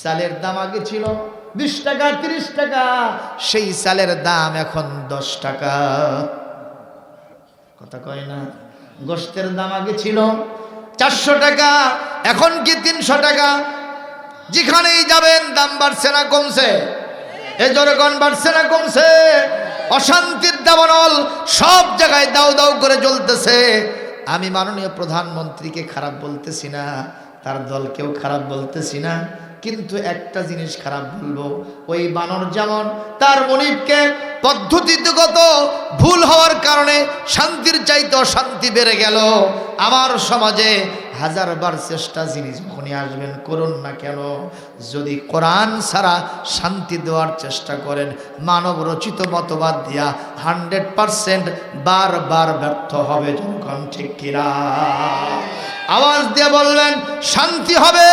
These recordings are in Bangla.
চালের দাম আগে ছিল 20 টাকা 30 টাকা, সেই চালের দাম এখন 10 টাকা। কথা কয় না? গোশতের দাম আগে ছিল 400 টাকা, এখন কি 300 টাকা? যেখানেই যাবেন দাম বাড়ছে না কমছে? এ জনগণ বাড়ছে না কমছে? অশান্তির দাবানল সব জায়গায় দাউ দাউ করে জ্বলতেছে। আমি মাননীয় প্রধানমন্ত্রীকে খারাপ বলতেছি না, তার দলকেও খারাপ বলতেছি না, কিন্তু একটা জিনিস খারাপ বলবো, ওই বানর যেমন তার মনিবকে পদ্ধতিগত ভুল হওয়ার কারণে শান্তির চাইতে অশান্তি বেড়ে গেল, আমার সমাজে হাজারবার চেষ্টা যিনি যখনই আসবেন করুন না কেন, যদি কোরআন ছাড়া শান্তি দেওয়ার চেষ্টা করেন, মানব রচিত মতবাদ দিয়া 100% বারবার ব্যর্থ হবে। যখন ঠিক কিনা আওয়াজ দিয়ে বলবেন শান্তি হবে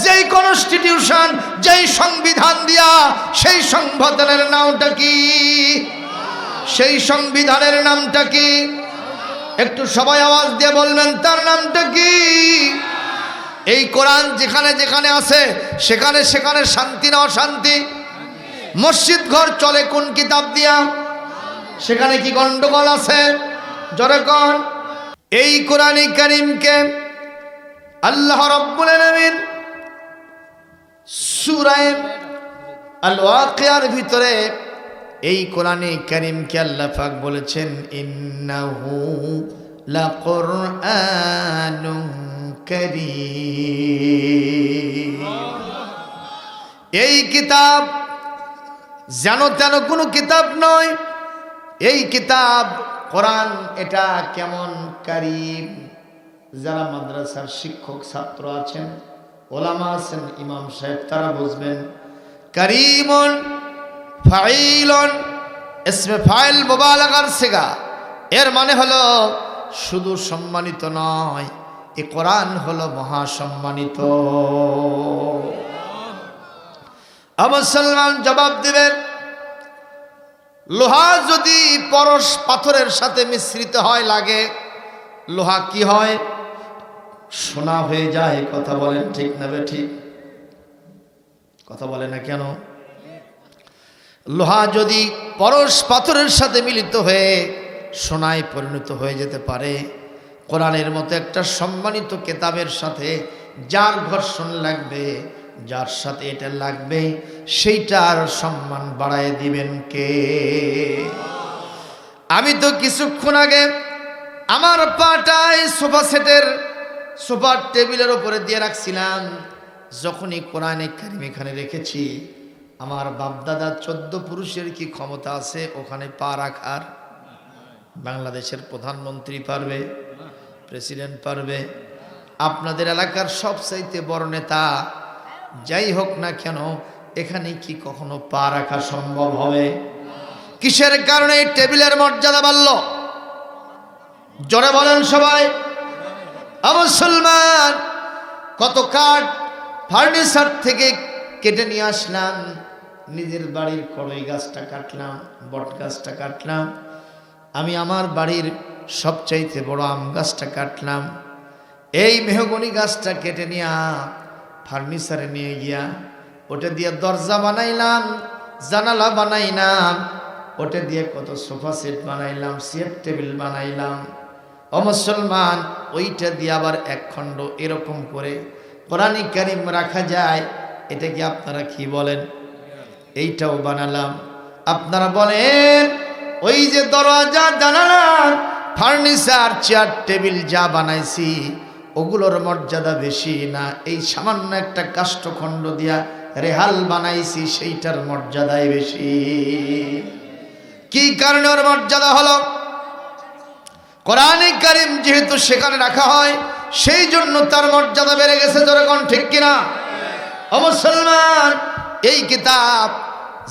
যেই কনস্টিটিউশন, যেই সংবিধান দিয়া, সেই সংবিধানের নামটা কি? সেই সংবিধানের নামটা কি? একটু সবাই আওয়াজ দিয়ে বলবেন তার নামটা কি? এই কোরআন যেখানে যেখানে আছে সেখানে সেখানে শান্তি না অশান্তি? মসজিদ ঘর চলে কোন কিতাব দিয়া? সেখানে কি গন্ডগোল আছে? জোরে কোন? এই কোরআনে কারীমকে আল্লাহ রাব্বুল আলামিন সূরা আল ওয়াকিয়ার ভিতরে এই কোরআনে কারীমকে আল্লাহ পাক বলেছেন ইন্নাহু লাকুরআনুন কারীম। এই কিতাব যেন তেন কোনো কিতাব নয়, এই কিতাব কোরআন এটা কেমন কারীম। যারা মাদ্রাসার শিক্ষক ছাত্র আছেন, ওলামা আছেন, ইমাম সাহেব, তারা বুঝবেন কারীমুন ফাঈলুন ইসমে ফাইল মুবালাগার সিগা, এর মানে হলো শুধু সম্মানিত নয়, এই কোরআন হলো মহা সম্মানিত। মুসলমান জবাব দিবেন, লোহা যদি পরশ পাথরের সাথে মিশ্রিত হয় লাগে, লোহা কি হয়? সোনা হয়ে যায়। কথা বলেন ঠিক না ঠিক? কথা বলে না কেন? লোহা যদি পরশ পাথরের সাথে মিলিত হয়ে সোনায় পরিণত হয়ে যেতে পারে, কোরআনের মতো একটা সম্মানিত কিতাবের সাথে যার ঘর্ষণ লাগবে, যার সাথে এটা লাগবে, সেইটার সম্মান বাড়ায় দিবেন কে? আমি তো কিছুক্ষণ আগে আমার পাটায় সোফা সেটের সোফার টেবিলের উপরে দিয়ে রাখছিলাম, যখনই কোরআনে কারীম এখানে রেখেছি, আমার বাপদাদা 14 পুরুষের কি ক্ষমতা আছে ওখানে পা রাখার? বাংলাদেশের প্রধানমন্ত্রী পারবে? প্রেসিডেন্ট পারবে? আপনাদের এলাকার সবচাইতে বড় নেতা যাই হোক না কেন, এখানে কি কখনো পা রাখা সম্ভব হবে? কিসের কারণে এই টেবিলের মর্যাদা বাড়ল? জোরে বলেন সবাই। মুসলমান, কত কাঠ ফার্নিচার থেকে কেটে নিয়ে আসলাম, নিজের বাড়ির কড়ই গাছটা কাটলাম, বট গাছটা কাটলাম, আমি আমার বাড়ির সবচাইতে বড় আম গাছটা কাটলাম, এই মেহগনি গাছটা কেটে নিয়ে ফার্নিচারে নিয়ে গিয়া ওটা দিয়ে দরজা বানাইলাম, জানালা বানাইলাম, ওটা দিয়ে কত সোফা সেট বানাইলাম, চেয়ার টেবিল বানাইলাম। ও মুসলমান, ওইটা দিয়ে আবার এক খণ্ড এরকম করে কোরআনে কারীম রাখা যায়, এটা কি আপনারা কি বলেন? এইটাও বানালাম। আপনারা বলেন ওই যে দরজা জানালা ফার্নিচার চেয়ার টেবিল যা বানাইছি ওগুলোর মর্যাদা বেশি না এই সামান্য একটা কাষ্ঠখণ্ড দিয়া রেহাল বানাইছি সেইটার মর্যাদাই বেশি? কি কারণে ওর মর্যাদা হলো? কোরআনে কারীম যেহেতু সেখানে রাখা হয় সেই জন্য তার মর্যাদা বেড়ে গেছে। যখন ঠিক কিনা? ও মুসলমান, এই কিতাব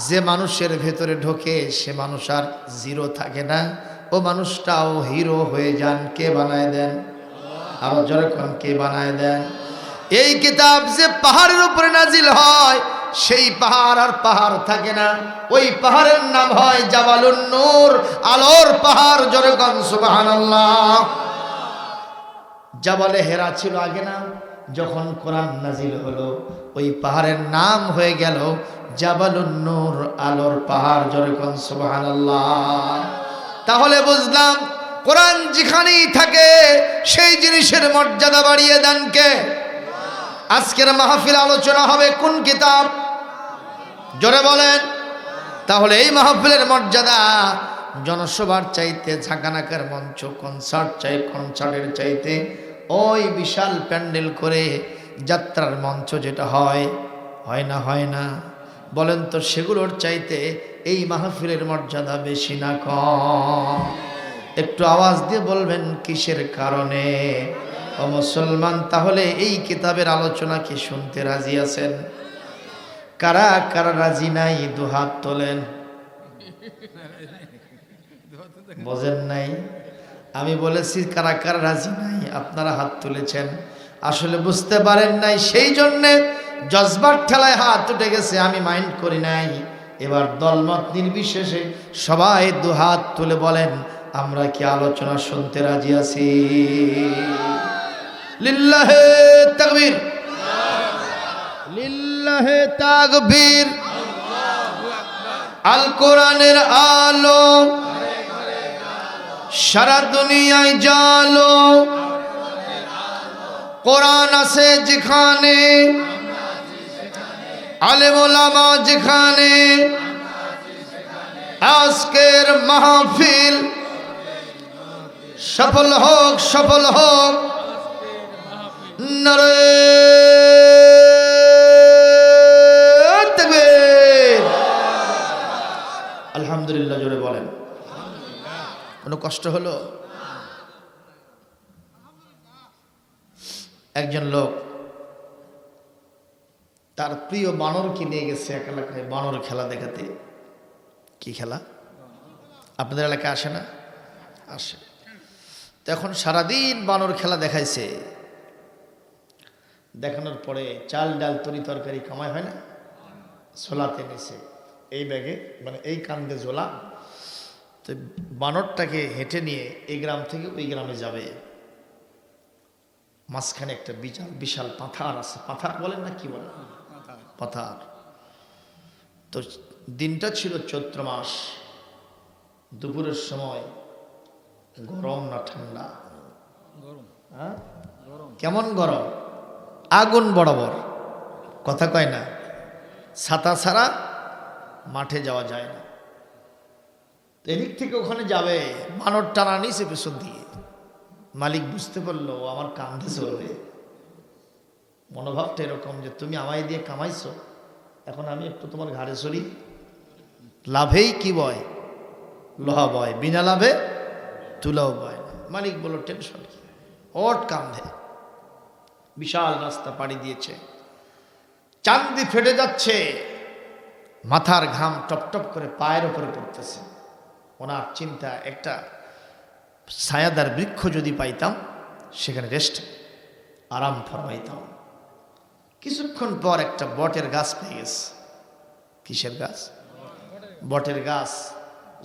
যে মানুষের ভেতরে ঢোকে সে মানুষ আর জিরো থাকে না, ও মানুষটাও হিরো হয়ে যান। কে বানায় দেন? আরো যেরকম কে বানায় দেন? এই কিতাব যে পাহাড়ের উপরে নাজিল হয় সেই পাহাড় আর পাহাড় থাকে না, ওই পাহাড়ের নাম হয় জাবালুন নূর, আলোর পাহাড়। যেরকম সুবহানাল্লাহ। জাবালে হেরা ছিল আগে না? যখন কোরআন নাজিল হলো ওই পাহাড়ের নাম হয়ে গেল জাবালুন নূর, আলোর পাহাড়। জোরে কোন সুবহানাল্লাহ। তাহলে বুঝলাম কোরআন যেখানেই থাকে সেই জিনিসের মর্যাদা বাড়িয়ে দেন কে? আজকের মাহফিল আলোচনা হবে কোন কিতাব? জোরে বলেন। তাহলে এই মাহফিলের মর্যাদা জনসভার চাইতে, ঝাঁকানাকার মঞ্চ, কনসার্টের চাইতে ওই বিশাল প্যান্ডেল করে যাত্রার মঞ্চ যেটা হয় না বলেন তো, সেগুলোর চাইতে এই মাহফিলের মর্যাদা বেশি না কম? একটু আওয়াজ দিয়ে বলবেন কিসের কারণে? ও মুসলমান, তাহলে এই কিতাবের আলোচনা কি শুনতে রাজি আছেন? কারা কারা রাজি নাই দুহাত তোলেন। বোঝেন নাই? আমি বলেছি কারা কারা রাজি নাই, আপনারা হাত তুলেছেন। আসলে বুঝতে পারেন নাই, সেই জন্যে জজবার ঠেলায় হাত উঠে গেছে, আমি মাইন্ড করি নাই। এবার দলমত নির্বিশেষে সবাই দুহাত তুলে বলেন, আমরা কি আলোচনা শুনতে রাজি আছি? লিল্লাহে তাকবীর, লিল্লাহে তাকবীর। আল কোরআনের আলো সারা দুনিয়ায় জালো, কোরআন আছে যেখানে, আলেম ওলামা যেখানে, আজকের মাহফিল সফল হোক, সফল হোক। নারে তাকবীর। আলহামদুলিল্লাহ জোরে বলেন। কোনো কষ্ট হলো? একজন লোক তার প্রিয় বানরকে নিয়ে গেছে এক এলাকায় বানর খেলা দেখাতে। কি খেলা? আপনাদের এলাকায় আসে না? আসে। তখন সারাদিন বানর খেলা দেখাইছে। দেখানোর পরে চাল ডাল তরি তরকারি কামাই হয় না, ঝোলাতে নিছে এই ব্যাগে, মানে এই কান্দে ঝোলা। তো বানরটাকে হেঁটে নিয়ে এই গ্রাম থেকে ওই গ্রামে যাবে। মাঝখানে একটা বিশাল পাথার আছে। পাথার বলেন না কি বলেন? পাথার। তো দিনটা ছিল চৈত্র মাস, দুপুরের সময়। গরম না ঠান্ডা? হ্যাঁ, কেমন গরম, আগুন বরাবর। কথা কয় না? ছাতা ছাড়া মাঠে যাওয়া যায় না। এদিক থেকে ওখানে যাবে, বানর টানা নিছে পেছন দিয়ে। মালিক বুঝতে পারলো ও আমার কাঁধে চলবে। মনোভাবটা এরকম যে তুমি আমায় দিয়ে কামাইছো, এখন আমি একটু তোমার ঘাড়ে চড়ি। লাভেই কি বয়? লোহা বয়, বিনা লাভে তুলাও বয় না। মালিক বলল টেনশন কি, ওট কাঁধে। বিশাল রাস্তা পাড়ি দিয়েছে, চান্দি ফেটে যাচ্ছে, মাথার ঘাম টপটপ করে পায়ের উপরে পড়তেছে। ওনার চিন্তা, একটা ছায়াদার বৃক্ষ যদি পাইতাম সেখানে রেস্ট আরাম ফরমাইতাম। কিছুক্ষণ পর একটা বটের গাছ পেয়ে গেছে। কিসের গাছ? বটের গাছ।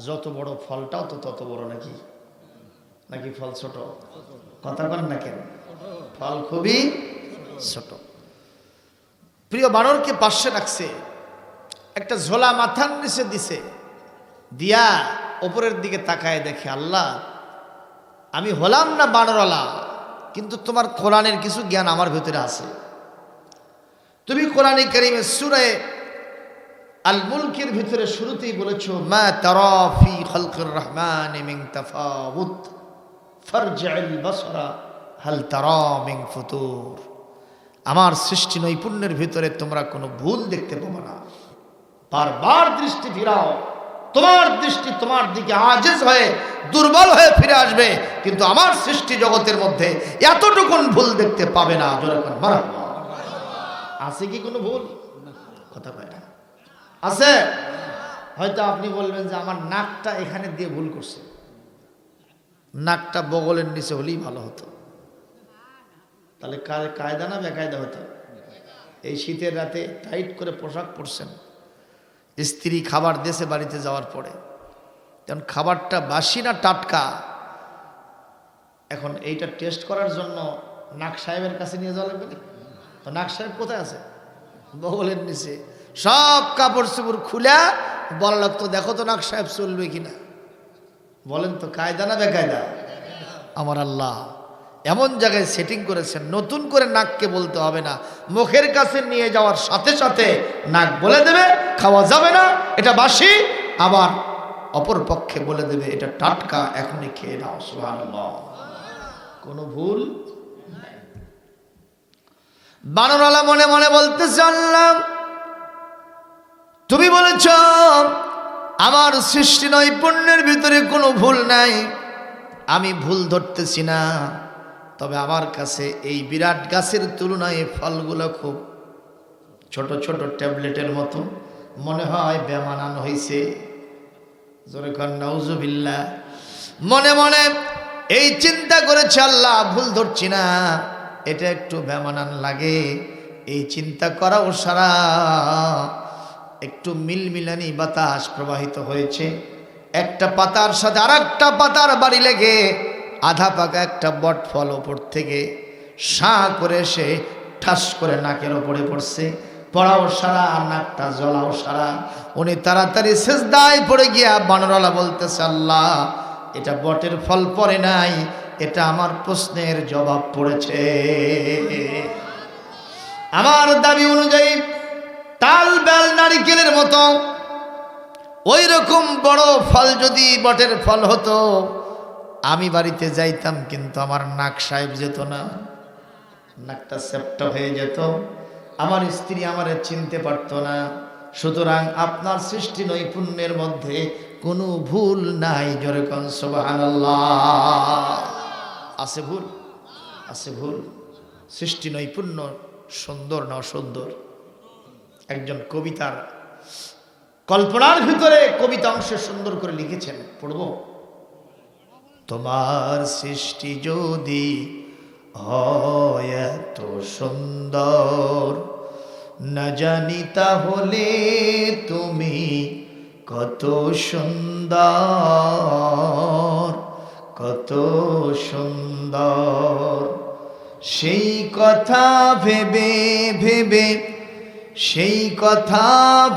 যত বড় ফলটাও তো তত বড় নাকি? নাকি ফল ছোট? কথা বলেন না কেন? ফল খুবই ছোট। প্রিয় বানরকে পাশে রাখছে, একটা ঝোলা মাথার নিচে দিছে, দিয়া ওপরের দিকে তাকায় দেখে, আল্লাহ আমি হলাম না বানরওয়ালা, কিন্তু তোমার কোরআনের কিছু জ্ঞান আমার ভেতরে আছে। তুমি কোরআনে কারীমে সূরা আল মুলকের ভিতরে শুরুতেই বলেছো, মা তারা ফি খালকির রহমান মিন তাফাউত ফারজি'ল বাসরা হাল তারা মিন ফুতুর। আমার সৃষ্টি নৈপুণ্যের ভিতরে তোমরা কোনো ভুল দেখতে পাবে না। বারবার দৃষ্টি ফিরাও, তোমার দৃষ্টি তোমার দিকে আজেজ হয়ে দুর্বল হয়ে ফিরে আসবে, কিন্তু আমার সৃষ্টি জগতের মধ্যে এতটুকুন ভুল দেখতে পাবে না। জোরে করে মারহাবা। আছে কি কোনো ভুল? কথা কয় না। আছে? হয়তো আপনি বলবেন যে আমার নাকটা এখানে দিয়ে ভুল করছে, নাকটা বগলের নিচে হলেই ভালো হতো। তাহলে কায়দা না বেকায়দা হতো? এই শীতের রাতে টাইট করে পোশাক পরছেন, স্ত্রী খাবার দেশে বাড়িতে যাওয়ার পরে, কারণ খাবারটা বাসি না টাটকা, এখন এইটা টেস্ট করার জন্য নাক সাহেবের কাছে নিয়ে যাওয়া লাগবে। তো নাক সাহেব কোথায় আছে? বগলের নিচে। সব কাপড় চোপড় খুলে বলা লাগতো, দেখো তো নাক সাহেব চলবে কিনা। বলেন তো কায়দা না বেকায়দা? আমার আল্লাহ এমন জায়গায় সেটিং করেছেন, নতুন করে নাককে বলতে হবে না, মুখের কাছে নিয়ে যাওয়ার সাথে সাথে নাক বলে দেবে খাওয়া যাবে না, এটা বাসি। আবার অপর পক্ষে বলে দেবে এটা টাটকা, এখনই খেয়ে নাও। সুবহানাল্লাহ, কোনো ভুল নাই। বানরওয়ালা মনে মনে বলতেছে, আল্লাহ তুমি বলেছ আমার সৃষ্টি নৈপুণ্যের ভিতরে কোনো ভুল নাই, আমি ভুল ধরতেছি না। তবে আমার কাছে এই বিরাট গাছের তুলনায় ফলগুলো খুব ছোট ছোট ট্যাবলেটের মতো মনে হয়, বেমানান হয়েছে। জোরে কর নাউজুবিল্লাহ। মনে মনে এই চিন্তা করেছে, আল্লাহ ভুল ধরছি না, এটা একটু বেমানান লাগে। এই চিন্তা করাও সারা একটু মিলমিলানি বাতাস প্রবাহিত হয়েছে। একটা পাতার সাথে আর একটা পাতার বাড়ি লেগে আধা পাকা একটা বট ফল ওপর থেকে সাঁ করে সে ঠাস করে নাকের ওপরে পড়ছে। পড়াও সারা, নাকটা জ্বলাও সারা। উনি তাড়াতাড়ি সেজদায় পড়ে গিয়া বানরওয়ালা বলতেছে, আল্লাহ এটা বটের ফল পড়ে নাই, এটা আমার প্রশ্নের জবাব পড়েছে। আমার দাবি অনুযায়ী তাল বেল নারিকেলের মতো ওই রকম বড় ফল যদি বটের ফল হতো, আমি বাড়িতে যাইতাম, কিন্তু আমার নাক সাহেব যেত না, নাকটা সেপ্টা হয়ে যেত, আমার স্ত্রী আমারে চিনতে পারত না। সুতরাং আপনার সৃষ্টি নৈপুণ্যের মধ্যে কোনো ভুল নাই। জোরে কোন সুবহানাল্লাহ। আছে ভুল? আছে ভুল। সৃষ্টি নৈপুণ্য সুন্দর না অসুন্দর? একজন কবিতার কল্পনার ভিতরে কবিতা অংশে সুন্দর করে লিখেছেন, পড়ব। তোমার সৃষ্টি যদি হয় এত সুন্দর, না জানি তাহলে তুমি কত সুন্দর, কত সুন্দর। সেই কথা ভেবে ভেবে, সেই কথা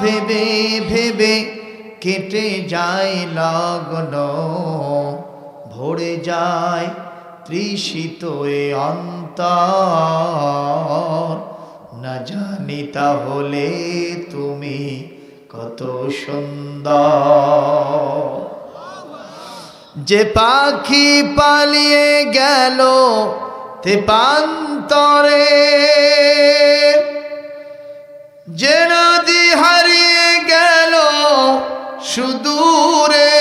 ভেবে ভেবে কেটে যায় লগন, ভরে যায় তৃষিত এ অন্তর, না জানি তাহলে তুমি কত সুন্দর। যে পাখি পালিয়ে গেল তেপান্তরে, যে নদী হারিয়ে গেল সুদূরে,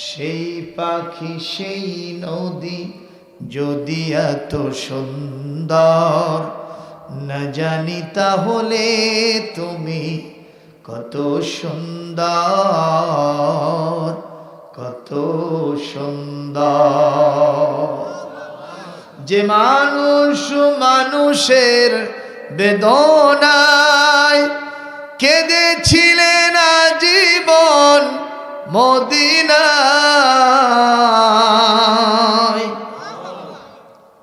সেই পাখি সেই নদী যদি এত সুন্দর, না জানি তাহলে তুমি কত সুন্দর, কত সুন্দর। যে মানুষ মানুষের বেদনায় কেঁদেছিলেন আজীবন মদিনায়।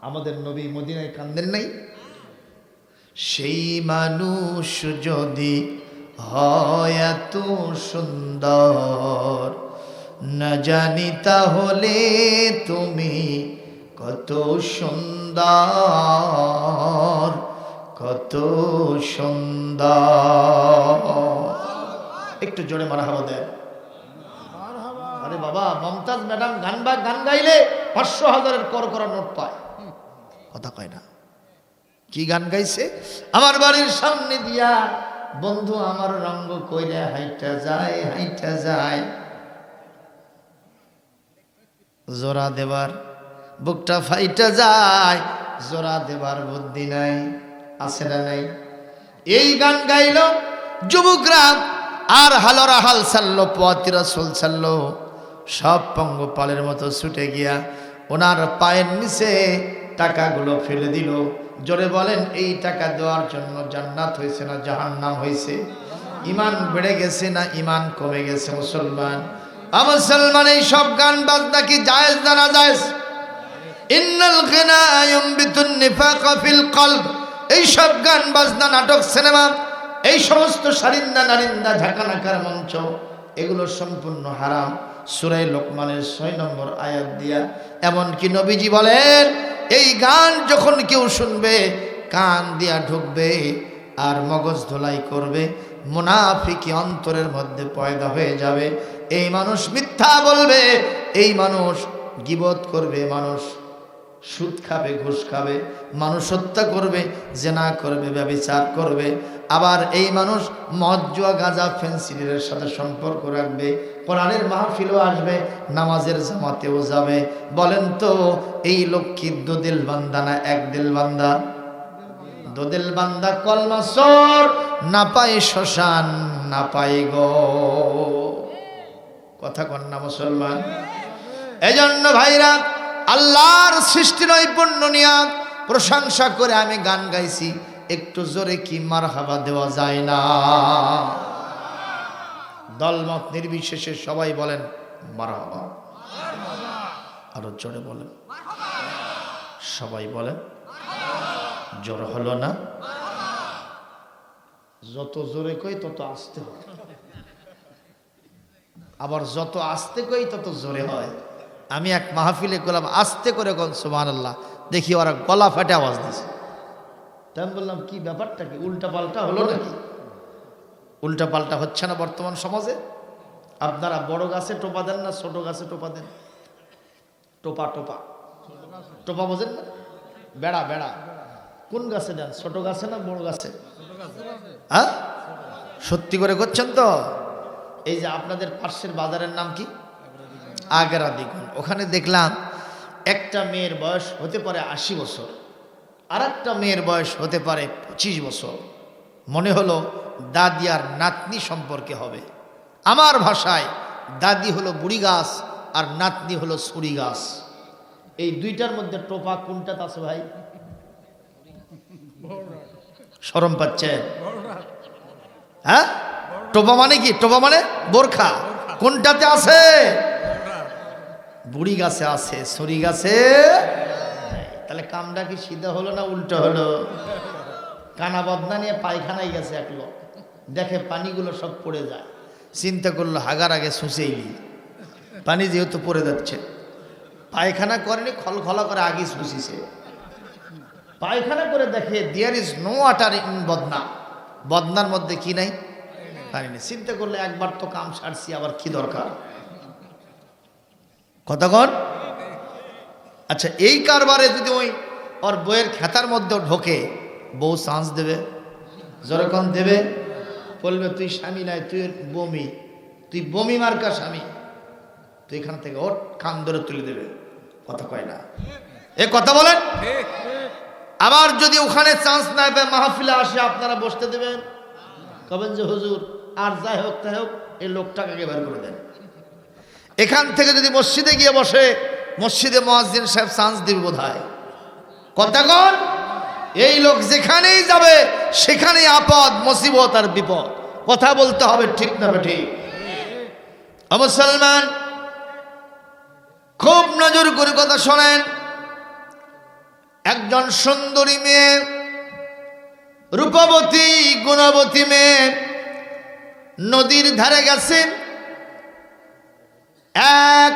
আমাদের নবী মদিনায় কান্দেন নাই? সেই মানুষ যদি হয় এত সুন্দর, না জানি তাহলে তুমি কত সুন্দর, কত সুন্দর। একটু জোরে মারহাবা দেন। আরে বাবা, মমতাজ ম্যাডাম গান গাইলে 500,000-এর করকরা নোট পায়, কথা কয় না। কি গান গাইছে? আমার বাড়ির সামনে দিয়া বন্ধু আমার রঙ্গ কইরা হাইটা যায়, হাইটা যায়, জোড়া দেবার বুকটা ফাইটা যায়, জোড়া দেবার বুদ্ধি নাই, আছে না নাই? এই গান গাইল যুবকরা, আর হালরা হাল ছাড়লো, পোয়াতি রাসূল ছাড়লো, সব পঙ্গপালের মতো ছুটে গিয়া ওনার পায়ের নিচে টাকাগুলো ফেলে দিল। জোরে বলেন, এই টাকা দেওয়ার জন্য জান্নাত হয়েছে না জাহান্নাম হয়েছে? ইমান বেড়ে গেছে না ইমান কমে গেছে? মুসলমান, মুসলমান, এই সব গান বাজনা কি জায়েজ না না জায়েজ? ইন্নাল গিনা ইউমবিতুন নিফাকা ফিল কলব। এই সব গান বাজনা, নাটক, সিনেমা, এই সমস্ত শারিন্দা নারিন্দা ঝাঁকানাকার মঞ্চ, এগুলো সম্পূর্ণ হারাম। সূরা লোকমানের 6 নম্বর আয়াত দিয়া এমনকি নবীজি বলেন, এই গান যখন কেউ শুনবে, কান দিয়া ঢুকবে আর মগজ ধোলাই করবে, মুনাফিকি অন্তরের মধ্যে পয়দা হয়ে যাবে। এই মানুষ মিথ্যা বলবে, এই মানুষ গীবত করবে, মানুষ সুদ খাবে, ঘুষ খাবে, মানুষ হত্যা করবে, জেনা করবে, ব্যভিচার করবে। আবার এই মানুষ মদ, জুয়া, গাঁজা, ফেন্সিডিলের সাথে সম্পর্ক রাখবে, কোরআনের মাহফিলও আসবে, নামাজের জামাতেও যাবে। বলেন তো এই লোক কি দুদিল বান্দা না এক দিল বান্দা? দুদিল বান্দা কলমা সর, না পাই শ্মশান, না পাই গো। কথা কন না মুসলমান? এজন্য ভাইরা, আল্লাহর সৃষ্টি নৈপুণ্য নিয়া প্রশংসা করে আমি গান গাইছি, একটু জোরে কি মারহাবা দেওয়া যায় না? দলমত নির্বিশেষে সবাই বলেন মারহাবা। আরো জোরে বলেন, সবাই বলেন। জোর হলো না? যত জোরে কই তত আস্তে হয়, আবার যত আস্তে কই তত জোরে হয়। আমি এক মাহফিলে গেলাম, আস্তে করে কোন সুবহানাল্লাহ, দেখি ওরা গলা ফাটে আওয়াজ দিছে। তাই আমি বললাম কি ব্যাপারটা কি, উল্টা পাল্টা হলো নাকি? উল্টা পাল্টা হচ্ছে না বর্তমান সমাজে? আপনারা বড় গাছে টোপা দেন না ছোট গাছে টোপা দেন? টোপা টোপা টোপা বোঝেন না? বেড়া বেড়া কোন গাছে দেন, ছোট গাছে না বড় গাছে? হ্যাঁ, সত্যি করে করছেন তো? এই যে আপনাদের পাশের বাজারের নাম কি? আগ্রা দ্বিগুণ। ওখানে দেখলাম একটা মেয়ের বয়স হতে পারে 80 বছর, আর একটা মেয়ের বয়স হতে পারে 25 বছর। মনে হলো দাদি আর নাতনি সম্পর্কে হবে। আমার ভাষায় দাদি হলো বুড়ি গাছ আর নাতনি হলো ছুরি গাছ। এই দুইটার মধ্যে টোপা কোনটাতে আছে ভাই? শরম পাচ্ছে? হ্যাঁ, টোপা মানে কি? টোপা মানে বোরখা। কোনটাতে আছে? বুড়ি গাছে আছে, ছুরি গাছে। তাহলে কামটা কি সিধা হলো না উল্টো হলো? কানা বদনা নিয়ে পায়খানায় গেছে এক লোক, দেখে পানিগুলো সব পড়ে যায়, চিন্তা করলো হাগার আগে শুষেই নি, পানি যেহেতু পড়ে যাচ্ছে। পায়খানা করেনি, খলখলা করে আগে শুষিছে। পায়খানা করে দেখে there is no water in বদনা, বদনার মধ্যে কি নাই? পানি নেই। চিন্তা করলো একবার তো কাম সারছি, আবার কি দরকার? কতক্ষণ? আচ্ছা, এই কারবারে যদি ওই ওর বইয়ের খেতার মধ্যেও ঢোকে, বউ চান্স দেবে? যখন দেবে বলবে তুই স্বামী নাই, তুই বমি, তুই বমি মার্কা স্বামী, তুই এখান থেকে ওর কান ধরে তুলে দেবে। কথা কয় না? এ কথা বলেন। আবার যদি ওখানে চান্স না পায়, মাহফিলে আসে, আপনারা বসতে দেবেন? কবেন যে হুজুর আর যাই হোক তাই হোক, এই লোকটাকে আগে বের করে দেন। এখান থেকে যদি মসজিদে গিয়ে বসে, মসজিদে মুয়াজ্জিন সাহেব চান্স দিবে বোধ হয়। কতক্ষণ? এই লোক যেখানেই যাবে সেখানেই আপদ, মুসিবত আর বিপদ। কথা বলতে হবে, ঠিক না ঠিক? মুসলমান খুব নজর করে কথা শোনেন। একজন সুন্দরী মেয়ে, রূপবতী গুণবতী মেয়ে নদীর ধারে গেছে এক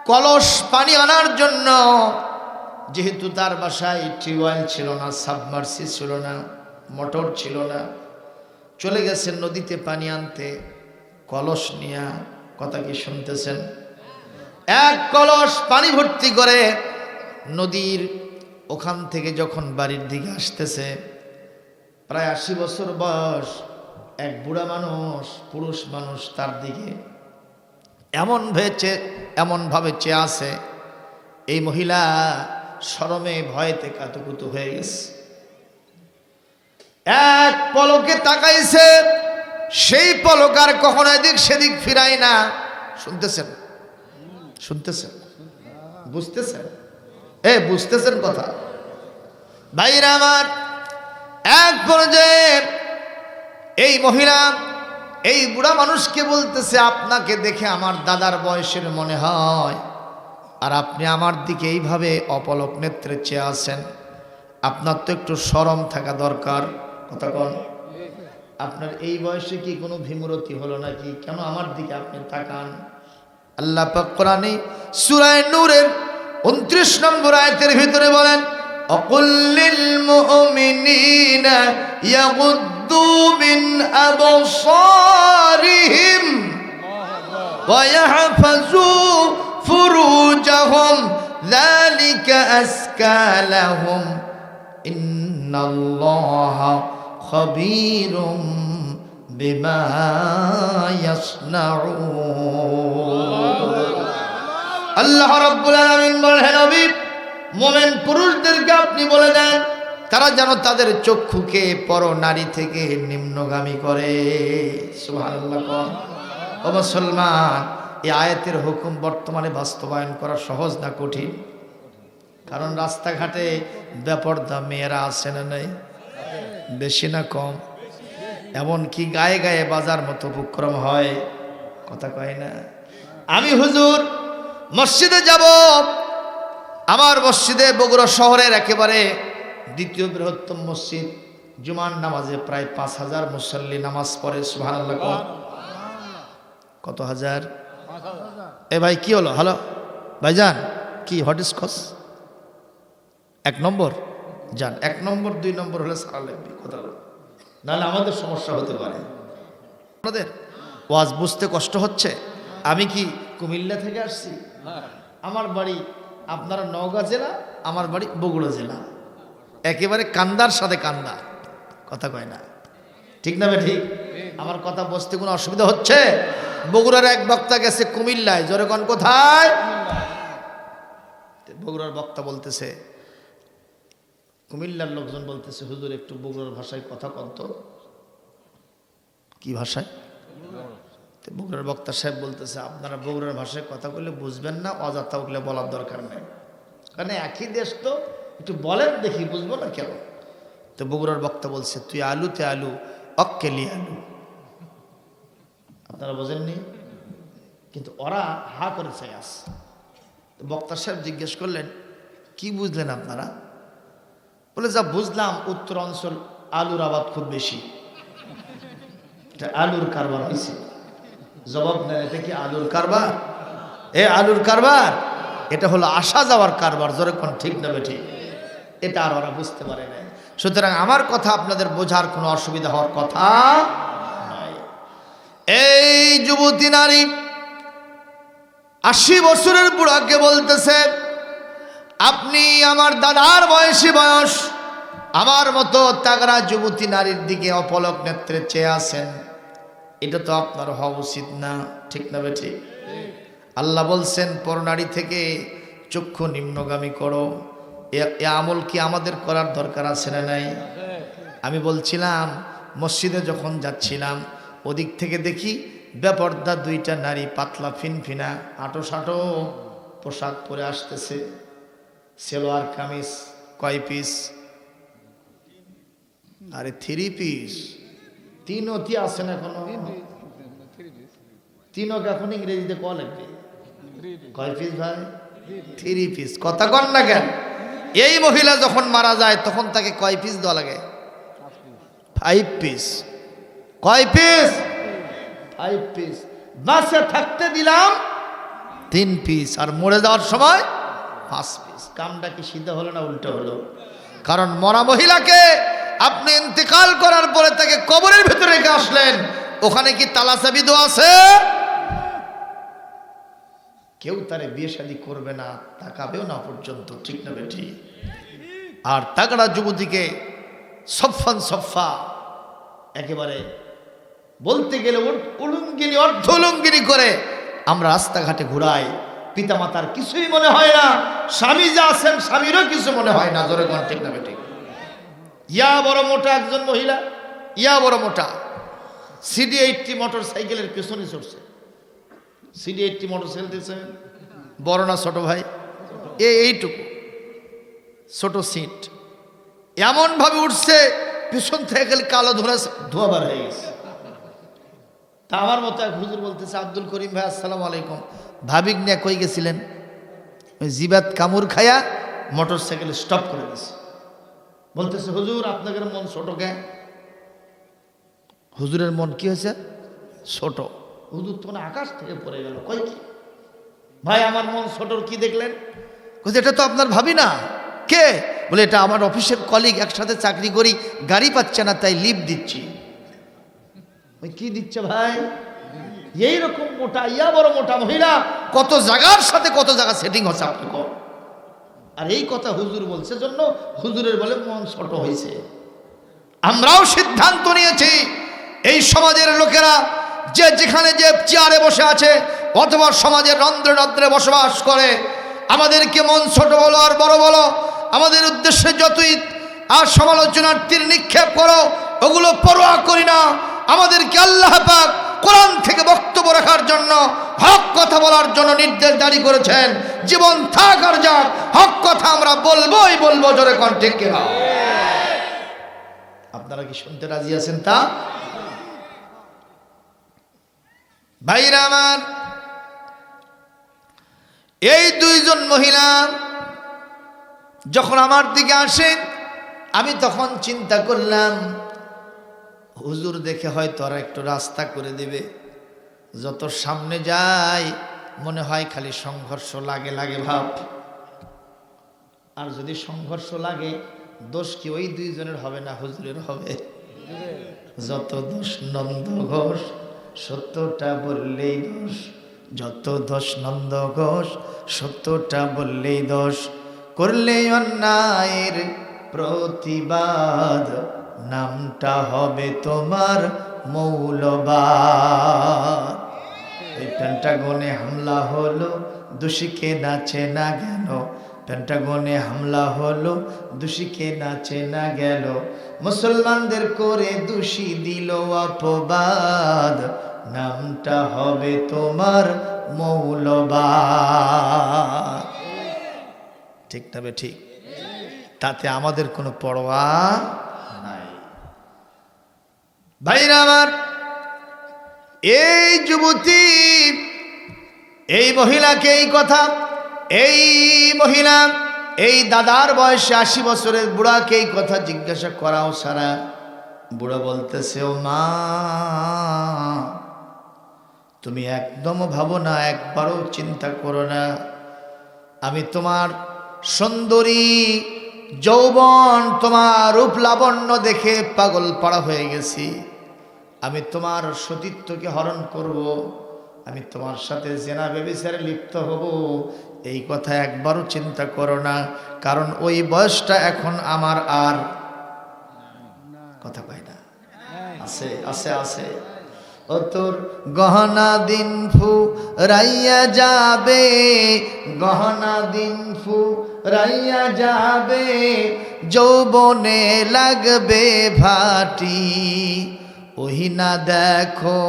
কলস পানি আনার জন্য। যেহেতু তার বাসায় টিউবওয়েল ছিল না, সাবমার্সি ছিল না, মোটর ছিল না, চলে গেছে নদীতে পানি আনতে কলস নিয়া। কথা কি শুনতেছেন? এক কলস পানি ভর্তি করে নদীর ওখান থেকে যখন বাড়ির দিকে আসতেছে, প্রায় 80 বছর বয়স এক বুড়া মানুষ, পুরুষ মানুষ তার দিকে এমনভাবে চেয়ে আছে। এই মহিলা শরমে ভয়েতে কাতুকুতু হয়ে গেছে। এক পলকে তাকাইছে, সেই পলক আর কখনো এদিক সেদিক ফিরায় না। শুনতেছেন? শুনতেছেন? বুঝতেছেন? বুঝতেছেন কথা? ভাইরা আমার, এক পর্যায়ে এই মহিলা এই বুড়া মানুষকে বলতেছে, আপনাকে দেখে আমার দাদার বয়সের মনে হয়, আর আপনি আমার দিকে এইভাবে অপলক নেত্রে চেয়ে আছেন, আপনার তো একটু শরম থাকা দরকার। কথা কোন? আপনার এই বয়সে কি কোনো বিমূরতি হলো নাকি? কেন আমার দিকে আপনি তাকান? আল্লাহ পাক কোরআনে সূরা নূরের 29 নম্বর আয়াতের ভিতরে বলেন, অকুল লিল মুমিনিনা ইয়াগুদ্দু মিন আবসারিহিম ওয়া ইয়াহফাজু ফুরুজাহুম যালিকা আযকা লাহুম ইন্নাল্লাহা খাবীরুম বিমা ইয়াসনাউন। আল্লাহ রাব্বুল আলামিন বলেন, নবী মুমিন পুরুষদেরকে আপনি বলে দেন তারা যেন তাদের চক্ষুকে পর নারী থেকে নিম্নগামী করে। সুবহানাল্লাহ। ও মুসলমান, এই আয়াতের হুকুম বর্তমানে বাস্তবায়ন করা সহজ না কঠিন? কারণ রাস্তাঘাটে বেপরদা মেয়েরা আছে না নাই? বেশি না কম? এমনকি গায়ে গায়ে বাজার মতো উপক্রম হয়। কথা কয় না? আমি হুজুর মসজিদে যাব, আমার মসজিদে বগুড়া শহরের একেবারে দ্বিতীয় বৃহত্তম মসজিদ, জুমার নামাজে প্রায় 5000 মুসল্লি নামাজ পড়ে। সুবহানাল্লাহ। কত হাজার? এ ভাই কি হলো? হ্যালো ভাইজান, কি হোয়াট ইজ কস? 1 নম্বর যান, 1 নম্বর 2 নম্বর হলে সারা লাগবে। কথা হলো, নাহলে আমাদের সমস্যা হতে পারে। আপনাদের ওয়াজ বুঝতে কষ্ট হচ্ছে। আমি কি কুমিল্লা থেকে আসছি? আমার বাড়ি আপনারা নওগাঁ জেলা, আমার বাড়ি বগুড়া জেলা, একেবারে কান্দার সাথে কান্দা। কথা কয় না? ঠিক না? ঠিক। আমার কথা বুঝতে কোনো অসুবিধা হচ্ছে? বগুড়ার এক বক্তা গেছে কুমিল্লায়, জোরে কোন কোথায়? বগুড়ার বক্তা বলতেছে, কুমিল্লার লোকজন বলতেছে, হুজুর একটু বগুড়ার ভাষায় কথা কন্ত। কি ভাষায়? বগুড়ার বক্তা সাহেব বলতেছে, আপনারা বগুড়ার ভাষায় কথা বললে বুঝবেন না, অযথা উঠলে বলার দরকার নেই, কারণ একই দেশ তো, একটু বলেন দেখি বুঝবো না কেন? তো বগুড়ার বক্তা বলছে, তুই আলুতে আলু অক্কেলি আলু। আপনারা বোঝেননি? কিন্তু ওরা হা করে চাই আস। বক্তা সাহেব জিজ্ঞেস করলেন, কি বুঝলেন আপনারা? বলে, যা বুঝলাম উত্তর অঞ্চল আলুর আবাদ খুব বেশি, এটা আলুর কারবার হয়েছে। জবাব নেন, এটা কি আলুর কারবার? আলুর কারবার? এটা হলো আসা যাওয়ার কারবার। জোরে কোন ঠিক না ঠিক? এটা আর ওরা বুঝতে পারে না। সুতরাং আমার কথা আপনাদের বোঝার কোনো অসুবিধা হওয়ার কথা নয়। এই যুবতী নারী 80 বছরের বুড়াকে বলতেছে, আপনি আমার দাদার বয়সী বয়স, আমার মতো তাগড়া যুবতী নারীর দিকে অপলক নেত্রে চেয়ে আছেন, এটা তো আপনার হওয়া উচিত না। ঠিক না ঠিক? আল্লাহ বলছেন, পরনারী থেকে চক্ষু নিম্নগামী করো। এ আমল কি আমাদের করার দরকার আছে না নাই? আমি বলছিলাম, মসজিদে যখন যাচ্ছিলাম, ওদিক থেকে দেখি বেপর্দা 2টা নারী, পাতলা ফিনফিনা আটো সাটো পোশাক পরে আসতেছে। সেলোয়ার কামিজ কয় পিস? আরে 3 পিস। 3 অতি আছে না এখনো? 3 এখন ইংরেজিতে ক লাগবে? কয় পিস ভাই? 3 পিস। কথা কন না কেন? এই মহিলা যখন মারা যায় তখন তাকে কয় পিস দেওয়া লাগে? 5 পিস। কয় পিস? 5 পিস। বাসে থাকতে দিলাম 3 পিস, আর মরে যাওয়ার সময় 5 পিস। কামটা কি সিধা হলো না উল্টো হলো? কারণ মরা মহিলাকে আপনি ইন্তেকাল করার পরে তাকে কবরের ভিতরে রেখে আসলেন, ওখানে কি তালা চাবি দেওয়া আছে? কেউ তারে বিয়ে শাদী করবে না, তাকাবেও না পর্যন্ত। ঠিক না বেটি? আর তাগড়া যুবতীকে সফান সফা একেবারে বলতে গেলে উলঙ্গিনী, অর্ধ উলঙ্গিনী করে আমরা রাস্তাঘাটে ঘুরাই। পিতামাতার কিছুই মনে হয় না, স্বামী যা আছেন স্বামীরও কিছু মনে হয় না। জোরে কোন ঠিক না বেটি? ইয়া বড় মোটা একজন মহিলা, ইয়া বড় মোটা, CD80 মোটর সাইকেলের পেছনে চড়ছে। CD80 মোটর সাইকেল দিয়েছে, বড় না ছোট ভাই? এইটুকু ছোট সিট, এমন ভাবে উঠছে পিছন থেকে খালি কালো ধোয়া বার হয়ে গেছে। তা আমার মতো এক হুজুর বলতেছে, আব্দুল করিম ভাই আসসালামু আলাইকুম, ভাবিক নিয়ে কই গেছিলেন? ওই জিবাত কামড় খায়া মোটর সাইকেল স্টপ করে দিছে, বলতেছে হুজুর আপনাদের মন ছোট কে? হুজুরের মন কি হয়েছে? ছোট। হুজুর তখন আকাশ থেকে পড়ে গেল, কই কি ভাই আমার মন ছোটর কি দেখলেন? বলছে এটা তো আপনার ভাবি না। কে? বলে এটা আমার অফিসের কলিগ, একসাথে চাকরি করি, গাড়ি পাচ্ছে না তাই লিভ দিচ্ছি। ওই কি দিচ্ছে ভাই? এইরকম মোটা ইয়া বড় মোটা মহিলা কত জায়গার সাথে কত জায়গা সেটিং হচ্ছে আপনি কর। আর এই কথা হুজুর বলছে জন্য হুজুরের বলে মন ছোট হয়েছে। আমরাও সিদ্ধান্ত নিয়েছি এই সমাজের লোকেরা যে যেখানে যে চেয়ারে বসে আছে অথবা সমাজের রন্ধ্রে রন্ধ্রে বসবাস করে, আমাদেরকে মন ছোট বলো আর বড় বলো, আমাদের উদ্দেশ্যে যতই আর সমালোচনার তীর নিক্ষেপ করো, ওগুলো পরোয়া করি না। আমাদেরকে আল্লাহ পাক কোরআন থেকে বক্তব্য রাখার জন্য, হক কথা বলার জন্য নির্দেশ জারি করেছেন। জীবন থাক আর যাক, হক কথা আমরা বলবোই বলবো, জোরে কোন ঠিক কিনা? আপনারা কি শুনতে রাজি আছেন? তা ভাইরা আমার, এই দুইজন মহিলা যখন আমার দিকে আসেন, আমি তখন চিন্তা করলাম হুজুর দেখে হয়তো আর একটু রাস্তা করে দেবে। যত সামনে যাই মনে হয় খালি সংঘর্ষ লাগে লাগে ভাব। আর যদি সংঘর্ষ লাগে দোষ কি ওই দুইজনের হবে না হুজুরের হবে? যত দোষ নন্দ ঘোষ, সত্যটা বললেই দোষ। যত দোষ নন্দ ঘোষ, সত্যটা বললেই দোষ। করলেই অন্যায়ের প্রতিবাদ, নামটা হবে তোমার মৌলবাদ। এই পেন্টাগনে হামলা হলো, দোষীকে নাচে না গেল। পেন্টাগনে হামলা হলো, দোষীকে নাচে না গেল। মুসলমানদের করে দোষী দিল অপবাদ, নামটা হবে তোমার মৌলবাদ। ঠিক তবে ঠিক, তাতে আমাদের কোনো পরোয়া নাই। ভাইরা আমার, এই যুবতী এই মহিলাকে এই কথা, এই মহিলা এই দাদার বয়সে 80 বছরের বুড়াকে এই কথা জিজ্ঞাসা করাও সারা। বুড়া বলতেছে, ও মা, তুমি একদম ভাবো না, একবারও চিন্তা করো না, আমি তোমার সুন্দরী যৌবন, তোমার রূপ লাবণ্য দেখে পাগল পাড়া হয়ে গেছি। আমি তোমার সতীত্বকে হরণ করব, আমি তোমার সাথে জেনা ব্যভিচারে লিপ্ত হব, এই কথা একবারও চিন্তা করো না। কারণ ওই বয়সটা এখন আমার আর কথা কয় না, আছে আছে আছে। ও তোর গহনা দিন ফু রাইয়া যাবে, গহনা দিন ফু রাইয়া যাবে, যৌবনে লাগবে ভাটি। ওহি না দেখো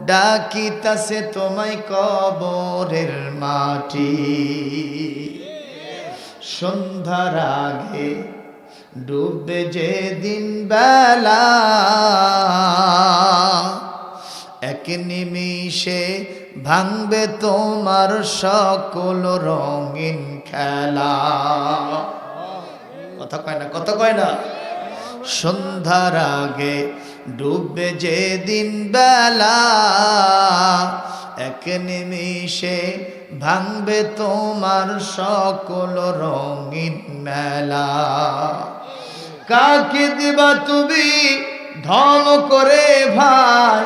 ডাকিতাছে তোমায় কবরের মাটি। সন্ধ্যার আগে ডুববে যে দিন বেলা, এক নিমিষে ভাঙবে তোমার সকল রঙিন খেলা। কথা কয় না, কথা কয় না। সন্ধ্যার আগে ডুববে যে দিন বেলা, এক নিমিষে ভাঙবে তোমার সকল রঙিন মেলা। কাকে দিবা তুমি ধম করে ভাই,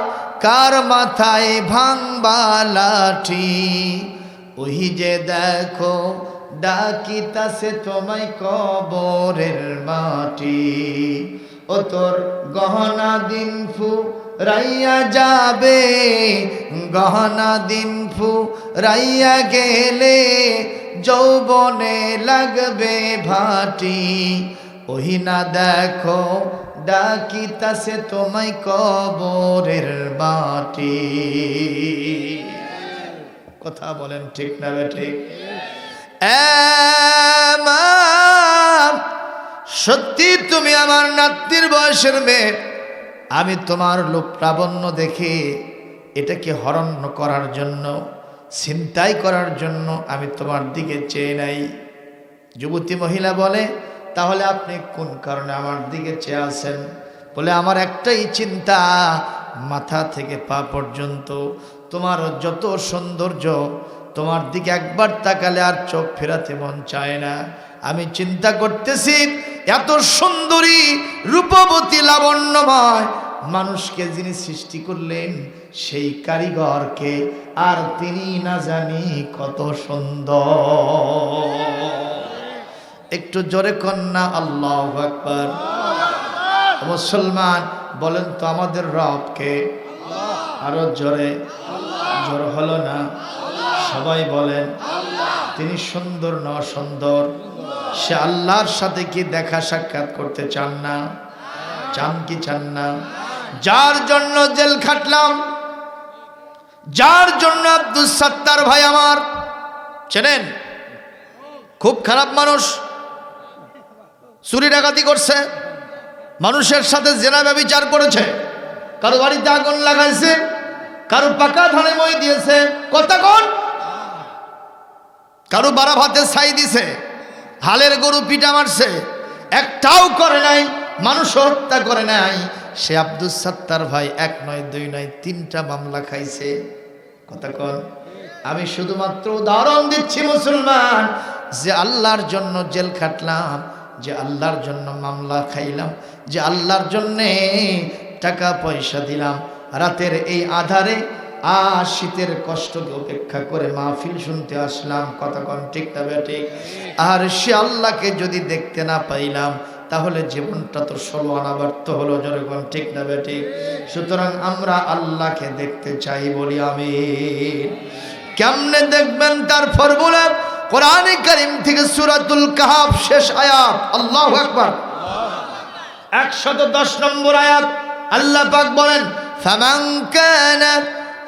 কার মাথায় ভাঙবা লাঠি। ওই যে দেখো ডাকিতাছে তোমায় কবরের মাটি। ও তোর গহনা দিন ফু রাইয়া যাবে, গহনা দিন ফু রাইয়া গেলে, যৌবনে লাগবে ভাটি। ওহি না দেখো ডাকিতাছে তোমায় কবরের মাটি। কথা বলেন ঠিক না ঠিক? সত্যি তুমি আমার নাতির বয়সের মেয়ে, আমি তোমার লোক প্রাবণ্য দেখে এটাকে হরণ করার জন্য ছিনতাই করার জন্য আমি তোমার দিকে চেয়ে নাই। যুবতী মহিলা বলে, তাহলে আপনি কোন কারণে আমার দিকে চেয়ে আছেন? বলে, আমার একটাই চিন্তা, মাথা থেকে পা পর্যন্ত তোমার যত সৌন্দর্য, তোমার দিকে একবার তাকালে আর চোখ ফেরাতে মন চায় না। আমি চিন্তা করতেছি, এত সুন্দরী রূপবতী লাবণ্যময় মানুষকে যিনি সৃষ্টি করলেন সেই কারিগরকে, আর তিনি না জানি কত সুন্দর। একটু জোরে কন্যা আল্লাহু আকবার। মুসলমান বলেন তো আমাদের রবকে? আরো জোরে। জোর হলো না? সবাই বলেন। তিনি সুন্দর না সুন্দর? সে আল্লাহর সাথে কি দেখা সাক্ষাৎ করতে চান না? চান কি চান না? যার জন্য জেল খাটলাম, যার জন্য আব্দুল সাত্তার ভাই আমার, চেনেন? খুব খারাপ মানুষ, চুরি ডাকাতি করছে, মানুষের সাথে জেনা ব্যভিচার করেছে, কারো বাড়িতে আগুন লাগাইছে, কারো পাকা ধানে মই দিয়েছে, কথা কোন, কারো বাড়া ভাতে ছাই দিছে, হালের গরু পিটা মারছে, একটাও করে নাই, মানুষ হত্যা করে নাই। সে আব্দুল সাত্তার ভাই এক নয় দুই নয় তিনটা মামলা খাইছে, কথা কোন। আমি শুধুমাত্র উদাহরণ দিচ্ছি মুসলমান, যে আল্লাহর জন্য জেল খাটলাম, যে আল্লাহর জন্য মামলা খাইলাম, যে আল্লাহর জন্যে টাকা পয়সা দিলাম, রাতের এই আধারে আর শীতের কষ্টকে উপেক্ষা করে মাহফিল শুনতে আসলাম, কথা কোন ঠিক না বেঠিক? আর সে আল্লাহকে যদি দেখতে না পাইলাম, তাহলে জীবনটা তো 16 আনা ব্যর্থ হলো, যেরকম ঠিক না বেঠিক? সুতরাং আমরা আল্লাহকে দেখতে চাই, বলি আমিন। কেমনে দেখবেন তার ফর্মুলা কোরআনে কারীম থেকে সূরাতুল কাহফ শেষ আয়াত, আল্লাহু আকবার, 110 নম্বর আয়াত। আল্লাহ পাক বলেন, ফামান কানা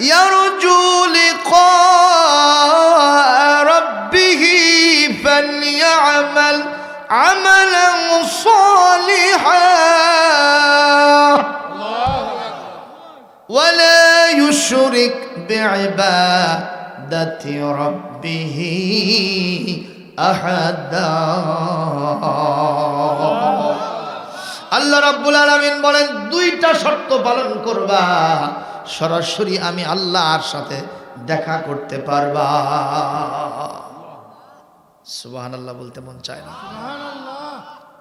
ইয়ারজু লিকা রাব্বিহি ফালইআমাল আমালান সালিহান ওয়ালা ইউশরিক বিইবাদাতি রাব্বিহি আহাদা। আল্লাহ রাব্বুল আলামিন বলেন, দুইটা শর্ত পালন করবা, সরাসরি আমি আল্লাহর সাথে দেখা করতে পারবা। সুবহানাল্লাহ বলতে মন চায় না?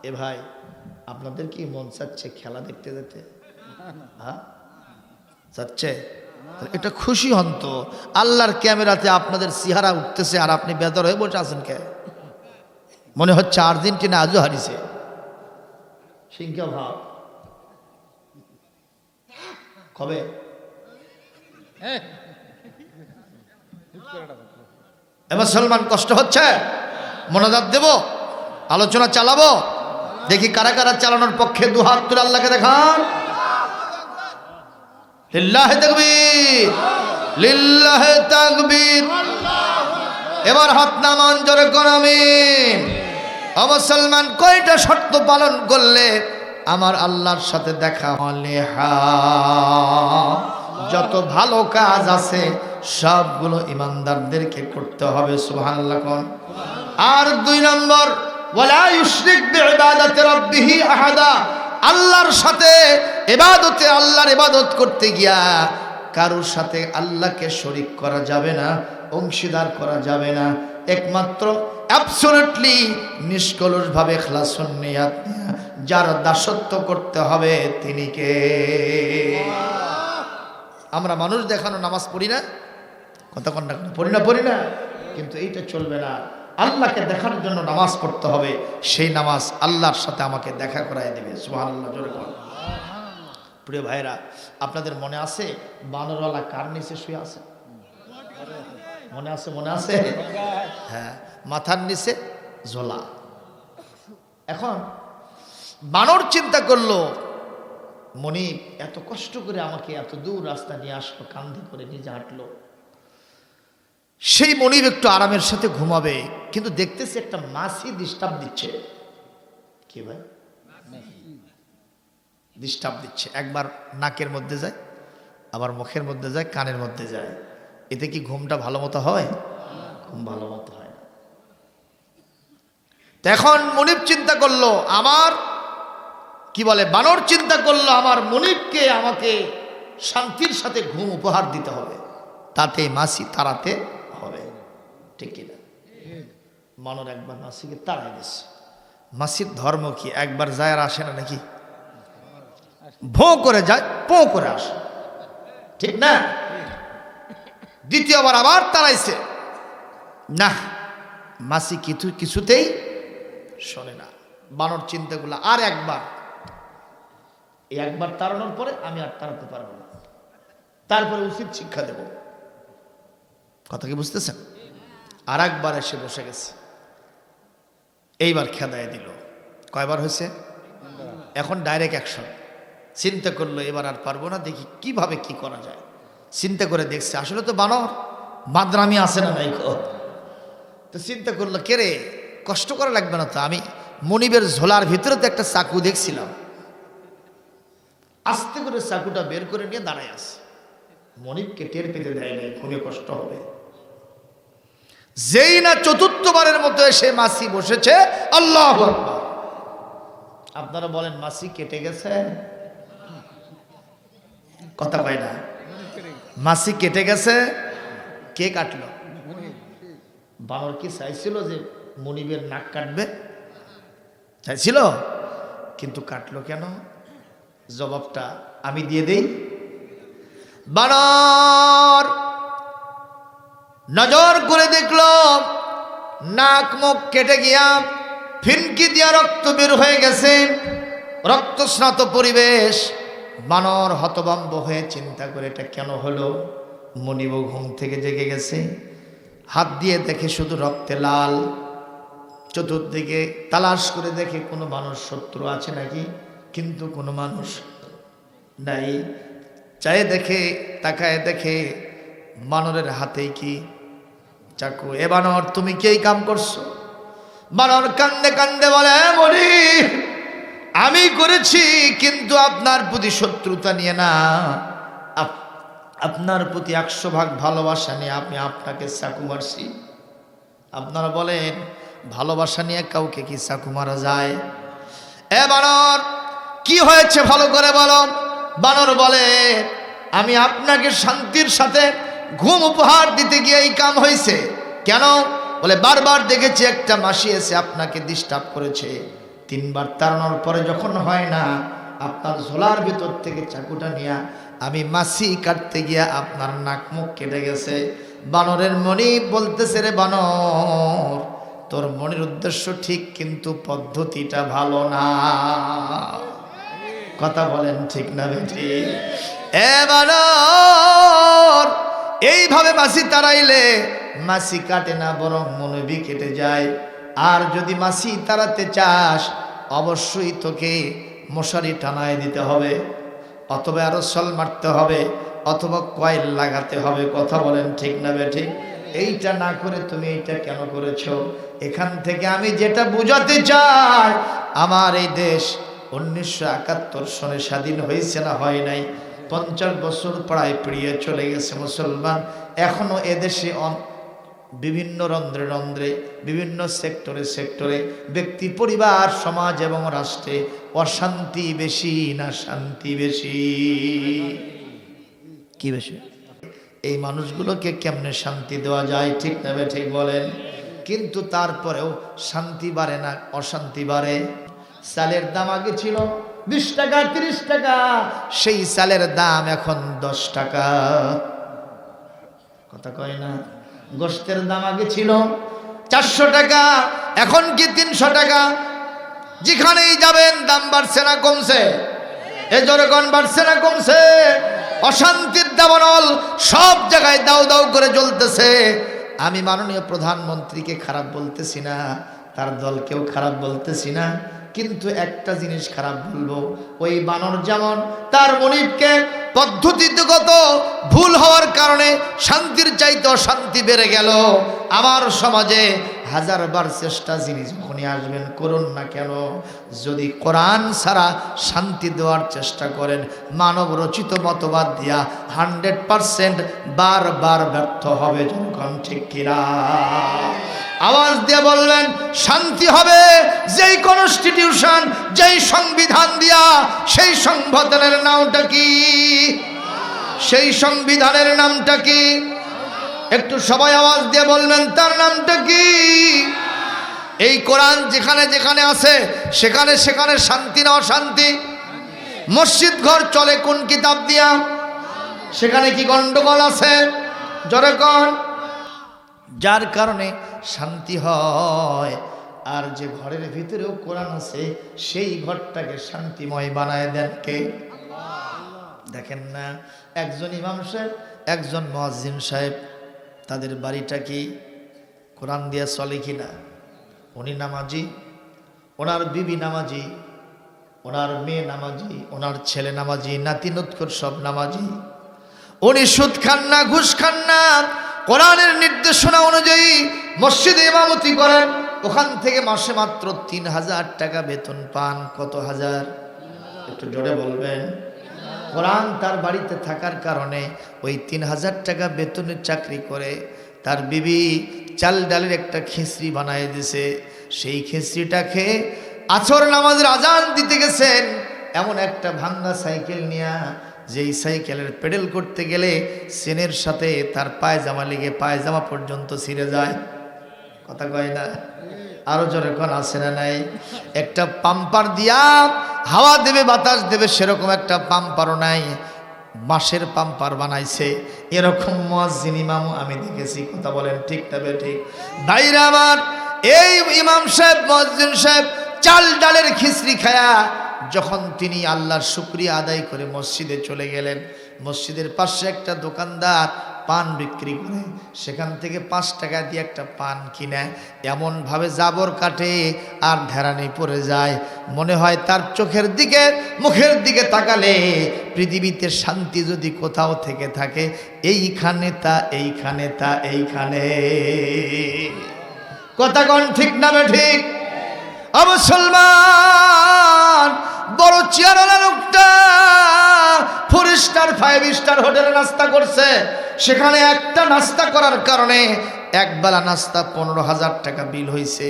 এ ভাই, আপনাদের কি মন চাচ্ছে খেলা দেখতে যেতে? হ্যাঁ, চাচ্ছে? এটা খুশি হন তো। আল্লাহর ক্যামেরাতে আপনাদের চেহারা উঠতেছে আর আপনি বেদর হয়ে বসে আছেন কে? মনে হচ্ছে আর্জেন্টিনা আজও হারিছে। সিংহ ভাব কবে? মুসলমান কষ্ট হচ্ছে, মনোজাত দেব, আলোচনা চালাবো, দেখি কারা কারা চালানোর পক্ষে দুহাত তুলে আল্লাহকে দেখান। লিল্লাহি তাকবীর, লিল্লাহি তাকবীর। এবার হাত নামান, জোরে কোন আমিন। ও মুসলমান, কয়টা শর্ত পালন করলে আমার আল্লাহর সাথে দেখা হলে? যত ভালো কাজ আছে সবগুলো ইমানদারদেরকে করতে হবে, সুবহানাল্লাহ কোন। আর 2 নম্বর, ওয়ালা ইউশরিক বিইবাদাতি রাব্বিহি আহাদা। আল্লাহর সাথে ইবাদতে, আল্লাহর ইবাদত করতে গিয়া কারোর সাথে আল্লাহকে শরীক করা যাবে না, অংশীদার করা যাবে না। একমাত্র অ্যাবসলিউটলি নিষ্কলুষভাবে ইখলাসুন নিয়াত নিয়া যার দাসত্ব করতে হবে তিনি কে? আমরা মানুষ দেখানো নামাজ পড়ি না, কথা কন না, পড়ি না, কিন্তু এইটা চলবে না। আল্লাহকে দেখার জন্য নামাজ পড়তে হবে, সেই নামাজ আল্লাহর সাথে আমাকে দেখা করায় দেবে, সুবহানাল্লাহ জোরে বল। প্রিয় ভাইরা, আপনাদের মনে আছে বানরওয়ালা কার নিচে শুয়ে আছে? মনে আছে? মনে আছে? হ্যাঁ, মাথার নিচে ঝোলা। এখন বানর চিন্তা করলো, মনিব এত কষ্ট করে আমাকে এত দূর রাস্তা নিয়ে আসলো, কান্ধে করে নিজে হাঁটলো, সেই মনিব একটু আরামের সাথে ঘুমাবে, কিন্তু দেখতেছি একটা মাছি ডিস্টার্ব দিচ্ছে। কি ভাই? ডিস্টার্ব দিচ্ছে। একবার নাকের মধ্যে যায়, আবার মুখের মধ্যে যায়, কানের মধ্যে যায়, এতে কি ঘুমটা ভালো মতো হয়? ঘুম ভালো মতো হয় না। এখন মনিব চিন্তা করলো, আমার কি বলে বানর চিন্তা করলো, আমার মনিবকে আমাকে শান্তির সাথে ঘুম উপহার দিতে হবে, তাতে মাসি তাড়াতে হবে, ঠিক কিনা? বানর একবার মাসিকে তাড়াই দিচ্ছে। মাসির ধর্ম কি একবার যায় আর আসে না নাকি? ভোঁ করে যায়, পো করে আসে, ঠিক না? দ্বিতীয়বার আবার তাড়াইছে, না, মাসি কিছুতেই শোনে না। বানর চিন্তাগুলো আর একবার, এই একবার তাড়ানোর পরে আমি আর তাড়াতে পারবো না, তারপরে উচিত শিক্ষা দেব। কথা কি বুঝতেছেন? আর একবার এসে বসে গেছে, এইবার খেদায় দিল। কয়বার হয়েছে? এখন ডাইরেক্ট অ্যাকশন। চিন্তা করলো এবার আর পারবো না, দেখি কিভাবে কি করা যায়। চিন্তা করে দেখছে আসলে তো বানর মাদ্রামি আছে না নাই, তো চিন্তা করলো কে রে, কষ্ট করা লাগবে না তো, আমি মনিবের ঝোলার ভিতরে তো একটা চাকু দেখছিলাম, আস্তে করে চাকুটা বের করে নিয়ে দাঁড়ায় আছে। মনিবকে টের পেতে দেয় নাই, খুবই কষ্ট হবে। যেই না চতুর্থবারের মতো এসে মাসি বসেছে, আল্লাহু আকবার। আপনারা বলেন মাসি কেটে গেছে? কথা পাই না। মাসি কেটে গেছে। কে কাটলো? বানর কি চাইছিল যে মনিবের নাক কাটবে? চাইছিল, কিন্তু কাটলো কেন? জবাবটা আমি দিয়ে দেই। বানর নজর করে দেখলো নাক মুখ কেটে গিয়া ফিনকি দিয়া রক্ত বের হয়ে গেছে, রক্তস্নাত পরিবেশ। বানর হতভম্ব হয়ে চিন্তা করে এটা কেন হলো। মনিব ঘুম থেকে জেগে গেছে, হাত দিয়ে দেখে শুধু রক্তে লাল। চতুর্দিকে তালাশ করে দেখে কোনো মানুষ শত্রু আছে নাকি, কিন্তু কোনো মানুষ নাই। চায়ে দেখে, তাকায় দেখে বানরের হাতেই কি চাকু। এ বানর তুমি কি এই কাম করছো? বানর কান্দে কান্দে বলে, মনি আমি করেছি, কিন্তু আপনার প্রতি শত্রুতা নিয়ে না, আপনার প্রতি 100 ভাগ ভালোবাসা নিয়ে আমি আপনাকে চাকু মারছি। আপনারা বলেন ভালোবাসা নিয়ে কাউকে কি চাকু মারা যায়? এ বানর কি হয়েছে ভালো করে বলো। বানর বলে, আমি আপনাকে শান্তির সাথে ঘুম উপহার দিতে গিয়ে এই কাম হয়েছে। কেন? বলে বারবার দেখেছি একটা মাসি এসে আপনাকে ডিস্টার্ব করেছে, 3 বার তাড়ানোর পরে যখন হয় না, আপনার ঝোলার ভিতর থেকে চাকুটা নিয়ে আমি মাসি কাটতে গিয়া আপনার নাক মুখ কেটে গেছে। বানরের মনি বলতেছে, রে বানর তোর মনের উদ্দেশ্য ঠিক, কিন্তু পদ্ধতিটা ভালো না। কথা বলেন ঠিক না বেঠি? এ বানর এইভাবে মাসি তাড়াইলে মাসি কাটে না, বরং মনিবই কেটে যায়। আর যদি মাসি তাড়াতে চাস অবশ্যই তোকে মশারি টানায় দিতে হবে, অথবা আরসল মারতে হবে, অথবা কয়েল লাগাতে হবে। কথা বলেন ঠিক না বেঠিক? এইটা না করে তুমি এইটা কেন করেছো? এখান থেকে আমি যেটা বুঝাতে চাই, আমার এই দেশ 1971 সনে স্বাধীন হয়েছে না হয় নাই? 50 বছর প্রায় পেরিয়ে চলে গেছে। মুসলমান এখনো এদেশে বিভিন্ন রন্ধ্রে রন্ধ্রে, বিভিন্ন সেক্টরে সেক্টরে, ব্যক্তি, পরিবার, সমাজ এবং রাষ্ট্রে অশান্তি বেশি না শান্তি বেশি? কি বেশি? এই মানুষগুলোকে কেমনে শান্তি দেওয়া যায়, ঠিক না ঠিক বলেন? কিন্তু তারপরেও শান্তি বাড়ে না, অশান্তি বাড়ে। চালের দাম আগে ছিল 20 টাকা 30 টাকা, সেই চালের দাম এখন 10 টাকা। কথা কয় না? গোশতের দাম আগে ছিল 400 টাকা, এখন কি 300 টাকা। যেখানেই যাবেন দাম বাড়ছে না কমছে? এই জনগণ বাড়ছে না কমছে? অশান্তির দাবানল সব জায়গায় দাও দাও করে জ্বলতেছে। আমি মাননীয় প্রধানমন্ত্রীকে খারাপ বলতেছি না, তার দলকেও খারাপ বলতেছি না, কিন্তু একটা জিনিস খারাপ বলবো, ওই বানর যেমন তার মনিবকে পদ্ধতিগত ভুল হওয়ার কারণে শান্তির চাইতে অশান্তি বেড়ে গেল, আমার সমাজে হাজারবার চেষ্টা যিনি যখনই আসবেন করুন না কেন, যদি কোরআন ছাড়া শান্তি দেওয়ার চেষ্টা করেন মানব রচিত মতবাদ দিয়া 100% বারবার ব্যর্থ হবে। যখন ঠিক কিনা আওয়াজ দিয়ে বলবেন শান্তি হবে যেই কনস্টিটিউশন, যেই সংবিধান দিয়া, সেই সংবিধানের নামটা কি? সেই সংবিধানের নামটা কি? একটু সবাই আওয়াজ দিয়ে বলবেন তার নামটা কি? এই কোরআন যেখানে যেখানে আছে সেখানে সেখানে শান্তি না অশান্তি? মসজিদ ঘর চলে কোন কিতাব দিয়া? সেখানে কি গন্ডগোল আছে? জোরে কোন? যার কারণে শান্তি হয়। আর যে ঘরের ভিতরেও কোরআন আছে সেই ঘরটাকে শান্তিময় বানায় দেন কে? দেখেন না, একজন ইমাম সাহেব, একজন মুয়াজ্জিন সাহেব, তাদের বাড়িটা কি কোরআন দিয়ে চলে কিনা? উনি নামাজি, ওনার বিবি নামাজি, ওনার মেয়ে নামাজি, ওনার ছেলে নামাজি, নাতি নৎকর সব নামাজি। উনি সুদ খান না, ঘুষ খান না, কোরআনের নির্দেশনা অনুযায়ী মসজিদে ইমামতি করেন, ওখান থেকে মাসে মাত্র 3000 টাকা বেতন পান। কত হাজার? একটু জোরে বলবেন। কোরআন তার বাড়িতে থাকার কারণে ওই 3000 টাকা বেতনের চাকরি করে তার বিবি চাল ডালের একটা খিচড়ি বানায় দিছে। সেই খিচড়িটা খেয়ে আসর নামাজের আজান দিতে গেছেন, এমন একটা ভাঙ্গা সাইকেল নিয়ে, যেই সাইকেলের পেডেল করতে গেলে চেনের সাথে তার পায়জামা লেগে পায়জামা পর্যন্ত ছিঁড়ে যায়। কথা কয় না? আরো জোরে কোন আছে না নাই? একটা পাম্পার দিয়া হাওয়া দেবে বাতাস দেবে সেরকম একটা পাম্পারও নাই, বাঁশের পাম্পার বানাইছে। এরকম মুয়াজ্জিন ইমাম আমি দেখেছি। কথা বলেন ঠিক তবে ঠিক? ভাইরা আমার, এই ইমাম সাহেব মুয়াজ্জিন সাহেব চাল ডালের খিচড়ি খায়া যখন তিনি আল্লাহর শুকরিয়া আদায় করে মসজিদে চলে গেলেন, মসজিদের পাশে একটা দোকানদার পান বিক্রি করে, সেখান থেকে 5 টাকা দিয়ে একটা পান কিনে এমনভাবে জাবর কাটে আর ঢেরানি পড়ে যায়, মনে হয় তার চোখের দিকে মুখের দিকে তাকালে পৃথিবীতে শান্তি যদি কোথাও থেকে থাকে এইখানে তা এইখানে তা এইখানে। কথা কোন ঠিক না ঠিক? মুসলমান, বড় চেয়ারওয়ালা লোকটা 4 স্টার 5 স্টার হোটেলে নাস্তা করছে, সেখানে একটা নাস্তা করার কারণে একবেলা নাস্তা 15,000 টাকা বিল হয়েছে।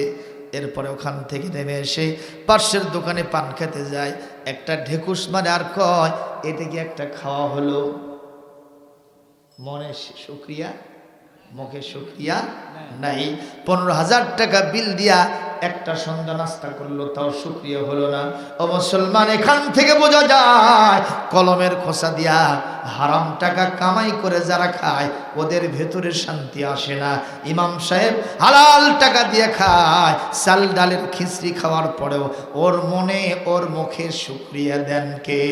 এরপরে ওখান থেকে নেমে এসে পাশের দোকানে পান খেতে যায়, একটা ঢেকুস মানে আর কয় এটা কি একটা খাওয়া হলো? মনে শুকরিয়া, মুখে শুকরিয়া নাই। 15,000 টাকা বিল দিয়া একটা সন্ধ্যা নাস্তা করলো, তাও শুকরিয়া হলো না। ও মুসলমান, এখান থেকে বোঝা যায় কলমের খোসা দিয়া হারাম টাকা কামাই করে যারা খায় ওদের ভেতরে শান্তি আসে না। ইমাম সাহেব হালাল টাকা দিয়ে খায়, চাল ডালের খিচড়ি খাওয়ার পরেও ওর মনে ওর মুখে শুকরিয়া দেন কে?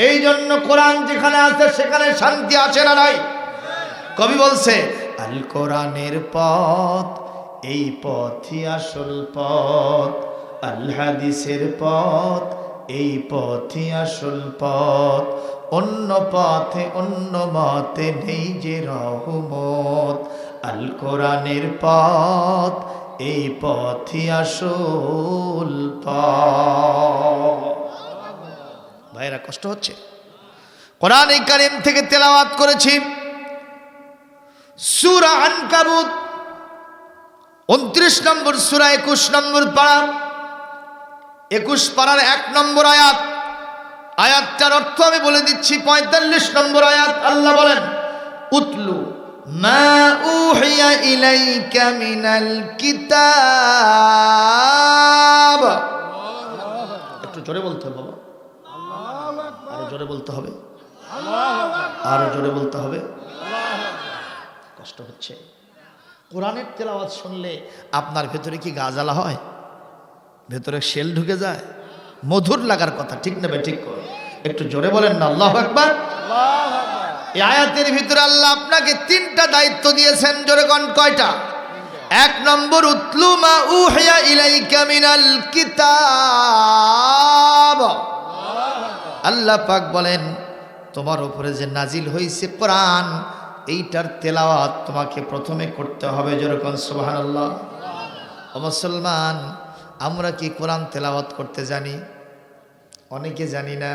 এই জন্য কোরআন যেখানে আছে সেখানে শান্তি আছে না নাই? কবি বলছে আল কোরআনের পথ এই পথই আসল পথ, আল হাদিসের পথ এই পথই আসল পথ, অন্য পথে অন্য মতে নেই যে রহমত, আল কোরআনের পথ এই পথই আসল পথ। ভাইরা কষ্ট হচ্ছে? কোরআন কারীম থেকে তেলাওয়াত করেছি সূরা আনকাবুত 29 নম্বর সূরা 21 নম্বর পারা, 21 পারার 1 নম্বর আয়াত। আয়াতটার অর্থ আমি বলে দিচ্ছি। 45 নম্বর আয়াত আল্লাহ বলেন উতলু মা উহিয়া ইলাইকা মিনাল কিতাব। একটু জোরে বলতে হবে বাবা, আরো জোরে বলতে হবে, আরো জোরে বলতে হবে। কষ্ট হচ্ছে? কোরআনের তেলাওয়াত শুনলে আপনার ভেতরে কি গা জ্বালা হয়? ভেতরে শেল ঢুকে যায়? মধুর লাগার কথা, ঠিক নেবে ঠিক করে একটু জোরে বলেন না আল্লাহু আকবার। এই আয়াতের ভিতরে আল্লাহ আপনাকে 3টা দায়িত্ব দিয়েছেন। জোরে কোন কয়টা? 1 নম্বর উতলু মা উহিয়া ইলাইকা মিনাল কিতাব। আল্লাহ পাক বলেন তোমার উপরে যে নাজিল হয়েছে কোরআন, এইটার তেলাওয়াত তোমাকে প্রথমে করতে হবে, যেরকম সুবহানাল্লাহ। ও মুসলমান, আমরা কি কোরআন তেলাওয়াত করতে জানি? অনেকে জানি না।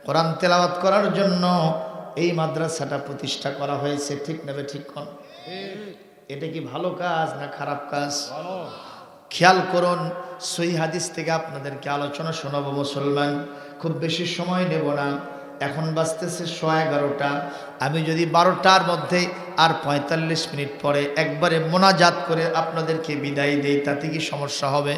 কোরআন তেলাওয়াত করার জন্য এই মাদ্রাসাটা প্রতিষ্ঠা করা হয়েছে, ঠিক না? ঠিক কোন? এটা কি ভালো কাজ না খারাপ কাজ? খেয়াল করুন, সহিহ হাদিস থেকে আপনাদেরকে আলোচনা শোনাবো মুসলমান। খুব বেশি সময় নেব না, এখন বাজতেছে 11:15। আমি যদি 12টার মধ্যে আর 45 মিনিট পরে একবারে মোনাজাত করে আপনাদেরকে বিদায় দেই, তাতে কি সমস্যা হবে?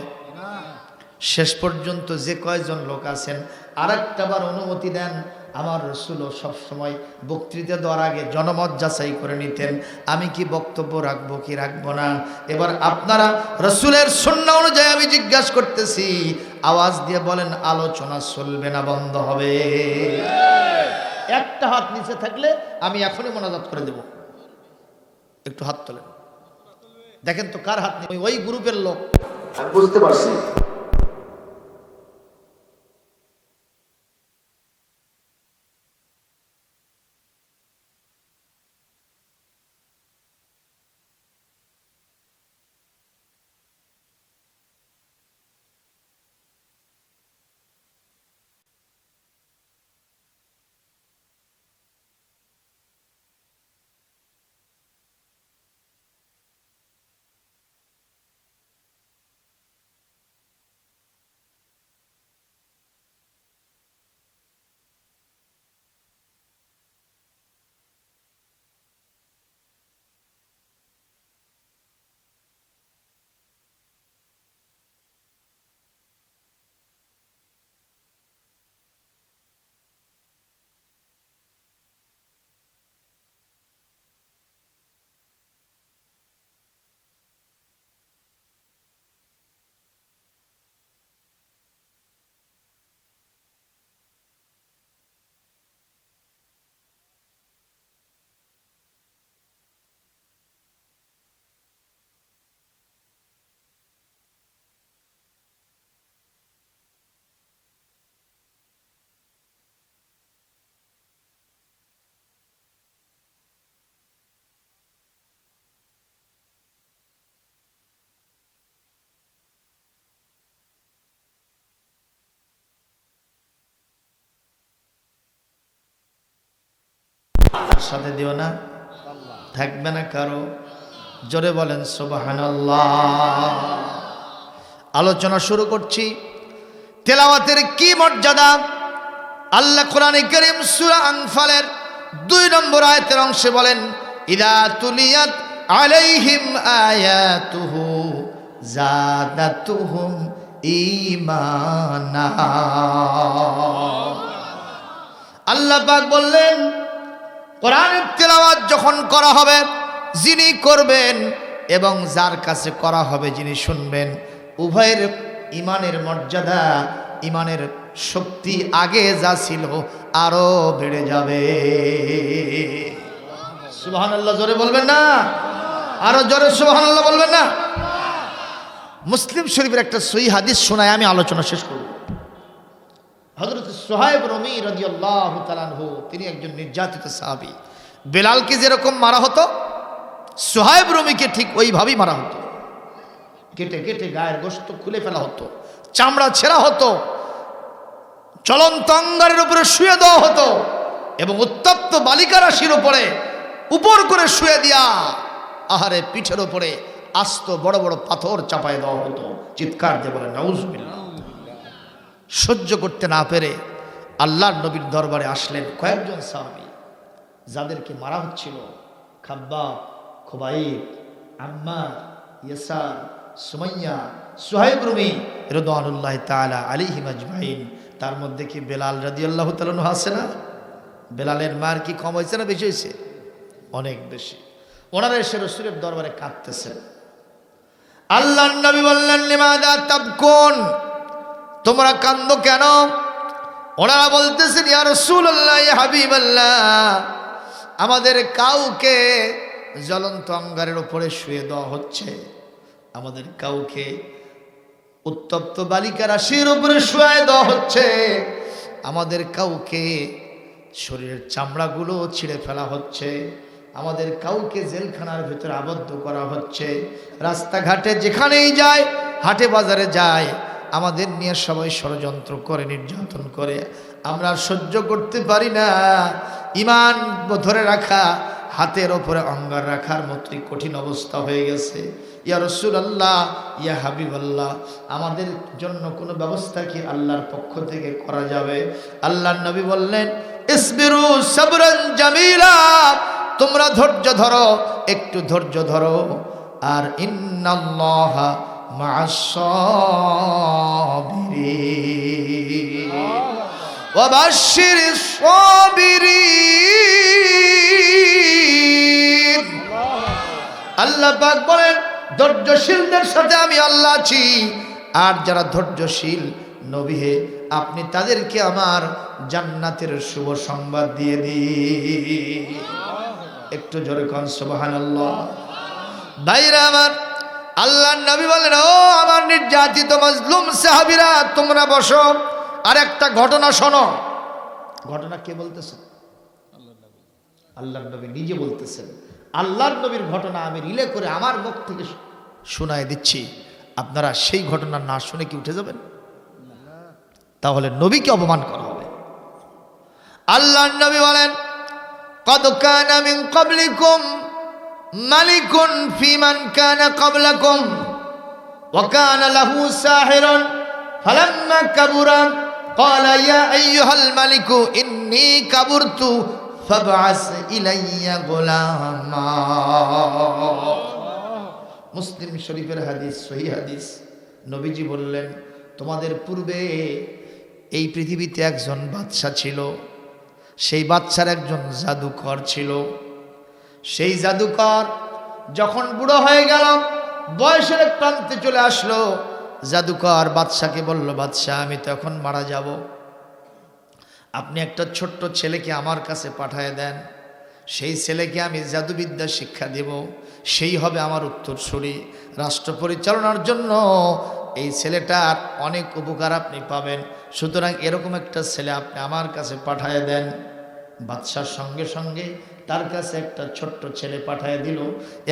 শেষ পর্যন্ত যে কয়জন লোক আছেন আর একটাবার অনুমতি দেন। আমার রাসূলও সবসময় বক্তৃতা দেওয়ার আগে জনমত যাচাই করে নিতেন, আমি কি বক্তব্য রাখবো কি রাখবো না। এবার আপনারা রাসূলের সুন্নাহ অনুযায়ী আমি জিজ্ঞাসা করতেছি, আওয়াজ দিয়ে বলেন, আলোচনা চলবে না বন্ধ হবে? একটা হাত নিচে থাকলে আমি এখনই মোনাজাত করে দেব। একটু হাত তোলেন, দেখেন তো কার হাত নেই। ওই গ্রুপের লোক, বুঝতে পারছি। সাথে দিও না, থাকবে না কারো। জোরে বলেন সুবহানাল্লাহ। আলোচনা শুরু করছি। তেলাওয়াতের কি মর্যাদা আল্লাহ কোরআনে কারীম সূরা আনফালের 2 নম্বর আয়াতের অংশে বলেন, ইদা তুলিয়াত আলাইহিম আয়াতুহু যাদাতুহুম ঈমানা। আল্লাহ পাক বললেন, কোরআনের তেলাওয়াত যখন করা হবে, যিনি করবেন এবং যার কাছে করা হবে যিনি শুনবেন, উভয়ের ইমানের মর্যাদা, ইমানের শক্তি আগে যা ছিল আরো বেড়ে যাবে। সুবহানাল্লাহ জোরে বলবেন না? আরো জোরে সুবহানাল্লাহ বলবেন না? মুসলিম শরীফের একটা সহিহ হাদিস শোনায় আমি আলোচনা শেষ করব। হযরত সুহাইব রুমি রাদিয়াল্লাহু তাআলা আনহু, তিনি একজন নির্যাতিত সাহাবী। বেলালকে যেরকম মারা হতো, সুহাইব রুমিকে ঠিক ওইভাবেই মারা হতো। কেটে কেটে গায়ের গোশত খুলে ফেলা হতো, চামড়া ছেঁড়া হতো, চলন্ত অঙ্গারের উপরে শুয়ে দেওয়া হতো এবং উত্তপ্ত বালিকা রাশির উপরে উপর করে শুয়ে দিয়া আহারে পিঠের উপরে আস্ত বড় বড় পাথর চাপায় দেওয়া হতো। চিৎকার দিয়ে বলে নাউজুবিল্লাহ। সহ্য করতে না পেরে আল্লাহর নবীর দরবারে আসলেন কয়েকজন সাহাবী, যাদেরকে মারা হচ্ছিল। খাব্বাব, খুবাইব, আম্মার, ইয়াসার, সুমাইয়া, সুহাইব রুমি রাদিয়াল্লাহু তাআলা আলাইহিম আজমাইন। তার মধ্যে কি বেলাল রাদিয়াল্লাহু তাআলা আনহু আছে না? বেলালের মার কি কম হয়েছে না বেশি হয়েছে? অনেক বেশি। ওনারা এসে রাসূলের দরবারে কাঁদতেছেন। আল্লাহর নবী বললেন, লিমাযা তাবকুন, তোমরা কান্দো কেন? ওনারা বলতেছেন, ইয়া রাসূলুল্লাহ, ইয়া হাবিবাল্লাহ, আমাদের কাউকে জ্বলন্ত অঙ্গারের উপরে শুয়ে দেওয়া হচ্ছে, আমাদের কাউকে উত্তপ্ত বালিকা রাশির উপরে শুয়ে দেওয়া হচ্ছে, আমাদের কাউকে শরীরের চামড়াগুলো ছিঁড়ে ফেলা হচ্ছে, আমাদের কাউকে জেলখানার ভিতরে আবদ্ধ করা হচ্ছে। রাস্তাঘাটে যেখানেই যায়, হাটে বাজারে যায়, আমাদের নিয়ে সবাই ষড়যন্ত্র করে, নির্যাতন করে। আমরা সহ্য করতে পারি না। ঈমান ধরে রাখা, হাতের ওপরে অঙ্গার রাখার মতোই কঠিন অবস্থা হয়ে গেছে। ইয়া রাসূলুল্লাহ, ইয়া হাবিবাল্লাহ, আমাদের জন্য কোনো ব্যবস্থা কি আল্লাহর পক্ষ থেকে করা যাবে? আল্লাহর নবী বললেন, ইসবিরু সাবরান জামিলা, তোমরা ধৈর্য ধরো, একটু ধৈর্য ধরো। আর ইন্নাল্লাহা মা'আস সাবিরিন ওয়া বাশশিরিস সাবিরিন। আল্লাহ পাক বলেন, ধৈর্যশীলদের সাথে আমি আল্লাহ আছি। আর যারা ধৈর্যশীল, নবী হে, আপনি তাদেরকে আমার জান্নাতের শুভ সংবাদ দিয়ে দিন। একটু জোরে কোন সুবহানাল্লাহ। ভাইরা আমার, আল্লাহর নবী বলেন, ও আমার নির্যাতিত মাজলুম সাহাবীরা, তোমরা বসো। আর একটা ঘটনা শোনো। ঘটনা কে বলতেছেন? আল্লাহর নবী নিজে বলতেছেন। আল্লাহর নবীর ঘটনা আমি রিলে করে আমার মুখ থেকে শোনায় দিচ্ছি। আপনারা সেই ঘটনা না শুনে কি উঠে যাবেন? তাহলে নবীকে অপমান করা হবে। আল্লাহর নবী বলেন, قد كان من قبلكم ملك في من كان قبلكم وكان له ساحر فلما كبر قال يا أيها الملك إني كبرت فابعث إلي غلاما। মুসলিম শরীফের হাদিস, সহিহ হাদিস। নবীজি বললেন, তোমাদের পূর্বে এই পৃথিবীতে একজন বাদশা ছিল। সেই বাদশার একজন জাদুকর ছিল। সেই জাদুকর যখন বুড়ো হয়ে গেল, বয়সের প্রান্তে চলে আসলো, জাদুকর বাদশাকে বলল, বাদশা, আমি তো এখন মারা যাব, আপনি একটা ছোট্ট ছেলেকে আমার কাছে পাঠিয়ে দেন। সেই ছেলেকে আমি জাদুবিদ্যা শিক্ষা দেব, সেই হবে আমার উত্তরসূরি। রাষ্ট্র পরিচালনার জন্য এই ছেলেটার অনেক উপকার আপনি পাবেন। সুতরাং এরকম একটা ছেলে আপনি আমার কাছে পাঠিয়ে দেন। বাদশার সঙ্গে সঙ্গে তার কাছে একটা ছোট্ট ছেলে পাঠিয়ে দিল।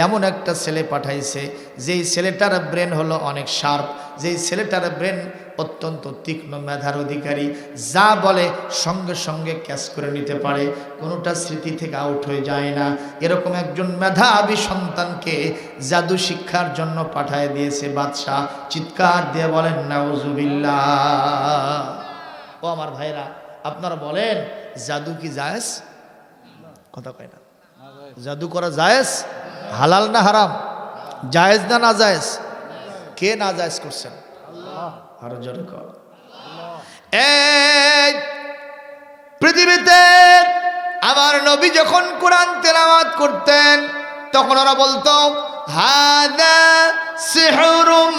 এমন একটা ছেলে পাঠাইছে যেই ছেলেটার ব্রেন হলো অনেক শার্প, যেই ছেলেটার ব্রেন অত্যন্ত তীক্ষ্ণ মেধার অধিকারী, যা বলে সঙ্গে সঙ্গে ক্যাচ করে নিতে পারে, কোনোটা স্মৃতি থেকে আউট হয়ে যায় না। এরকম একজন মেধাবী সন্তানকে জাদু শিক্ষার জন্য পাঠিয়ে দিয়েছে বাদশাহ। চিৎকার দিয়ে বলেন নাউজুবিল্লাহ। ও আমার ভাইরা, আপনারা বলেন, জাদু কি জায়েজ? কথা কয় না। জাদু করা জায়েজ? হালাল না হারাম? জায়েজ না না জায়েজ? কে না জায়েজ করছেন? আরো জোরে কর। এই পৃথিবীতে আমার নবী যখন কোরআন তেলাওয়াত করতেন, তখন ওরা বলতো, হাদা সিহরুম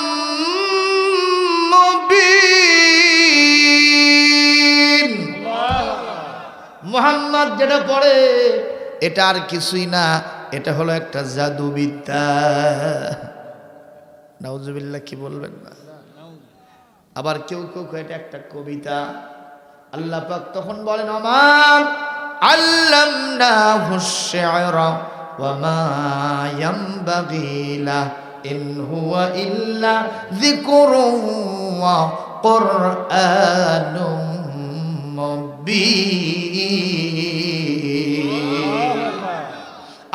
মুবিন। মুহাম্মদ যেটা পড়ে এটা আর কিছুই না, এটা হলো একটা জাদুবিদ্যা। নাউজুবিল্লাহ, কি বলবেন না? আবার কেউ কেউ এটা একটা কবিতা। আল্লাহ পাক তখন বলেন, আমার আল্লামনাহু শি'রা ওয়া মা ইয়ানবাগি লা ইন হুয়া ইল্লা যিকরুন ওয়া কুরআনুম মুবিন।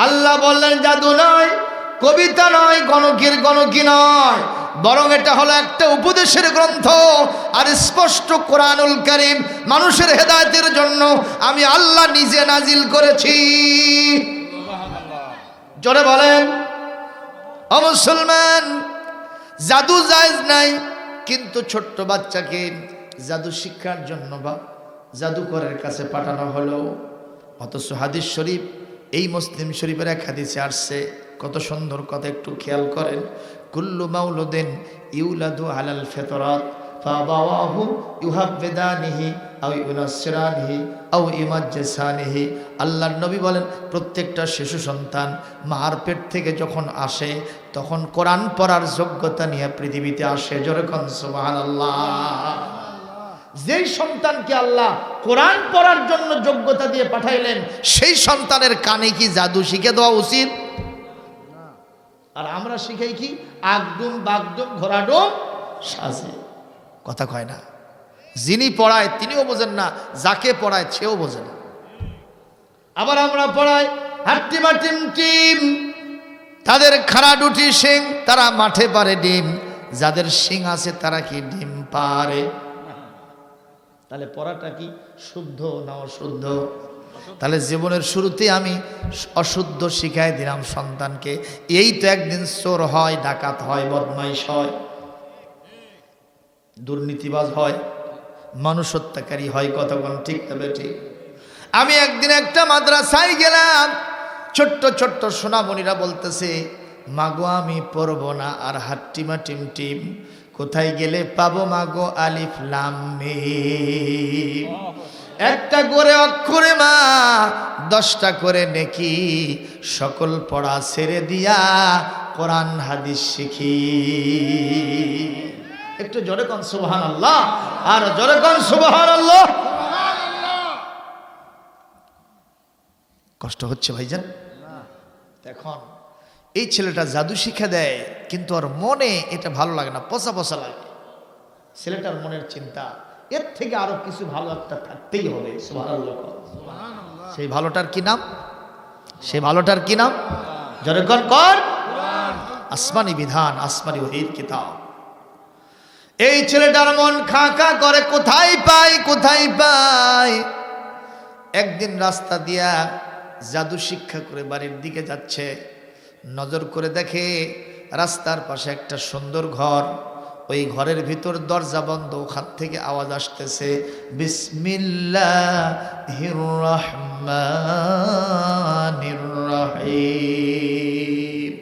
আল্লাহ বললেন, জাদু নয়, কবিতা নয়, গণকের গণকি নয়, বরং এটা হলো একটা উপদেশের গ্রন্থ। আর স্পষ্ট কোরআনুল কারীম মানুষের হেদায়েতের জন্য আমি আল্লাহ নিজে নাজিল করেছি। জোরে বলেন ও মুসলমান, জাদু জায়েজ নাই, কিন্তু ছোট্ট বাচ্চাকে জাদু শিক্ষার জন্য বা জাদুকরের কাছে পাঠানো হলো। অথচ হাদিস শরীফ, এই মুসলিম শরীফের এক হাদিসে আসছে, কত সুন্দর কথা, একটু খেয়াল করেন। কুল্লু মাউলুদিন ইউলাদু আলাল ফিতরাত ফাবাওয়াহু ইউহাব্বিদানিহি আও ইউনাসসিরানিহি আও ইমাজ্জিসানিহি। আল্লাহর নবী বলেন, প্রত্যেকটা শিশু সন্তান মার পেট থেকে যখন আসে, তখন কোরআন পড়ার যোগ্যতা নিয়ে পৃথিবীতে আসে। জোরে কোন সুবহানাল্লাহ। যেই সন্তানকে আল্লাহ কোরআন পড়ার জন্য যোগ্যতা দিয়ে পাঠাইলেন সেই সন্তানের কানে কি জাদু শিখে দেওয়া উচিত? আর আমরা শিখাই কি আগডুম বাগডুম ঘোড়াডুম সাজে, কথা কয় না। যিনি পড়ায় তিনিও বোঝেন না, যাকে পড়ায় সেও বোঝে না। আবার আমরা পড়াই হাট্টিমা টিম টিম, তাদের খাড়া দুটি শিং, তারা মাঠে পারে ডিম, যাদের শিং আছে তারা কি ডিম পারে? তাহলে পড়াটা কি শুদ্ধ না অশুদ্ধ? তাহলে জীবনের শুরুতে আমি অশুদ্ধ শিখাই দিলাম সন্তানকে, এই তো একদিন চোর হয়, ডাকাত হয়, বদমাইশ হয়, দুর্নীতিবাজ হয়, মানুষ হত্যাকারী হয়। কতক্ষণ ঠিক তবে ঠিক। আমি একদিন একটা মাদ্রাসায় গেলাম, ছোট্ট ছোট্ট সোনামণিরা বলতেছে মাগো আমি পড়বো না আর হাট্টিমা টিম টিম, কোথায় গেলে পাবো মাগো আলিফ লাম মিম। একটা করে অক্ষরে মা 10টা করে নেকি, সকল পড়া ছেড়ে দিয়া কোরআন হাদিস শিখি। একটু জোরে কোন সুবহানাল্লাহ, আর জোরে কোন সুবহানাল্লাহ। কষ্ট হচ্ছে ভাইজান? এখন এই ছেলেটা জাদু শিক্ষা দেয়, কিন্তু ওর মনে এটা ভালো লাগে না, পচা পচা লাগে। ছেলেটার মনের চিন্তা এর থেকে আরো কিছু ভালো একটা থাকতেই হবে। সুবহানাল্লাহ। সেই ভালোটার কি নাম? সেই ভালোটার কি নাম? জনগণ কর আসমানি বিধান, আসমানি ওহীর কিতাব। এই ছেলেটার মন খা খা করে, কোথায় পাই কোথায় পাই। একদিন রাস্তা দিয়া জাদু শিক্ষা করে বাড়ির দিকে যাচ্ছে, নজর করে দেখে রাস্তার পাশে একটা সুন্দর ঘর, ওই ঘরের ভিতর দরজা বন্ধ, ওখান থেকে আওয়াজ আসতেছে বিসমিল্লাহির রহমানির রহিম।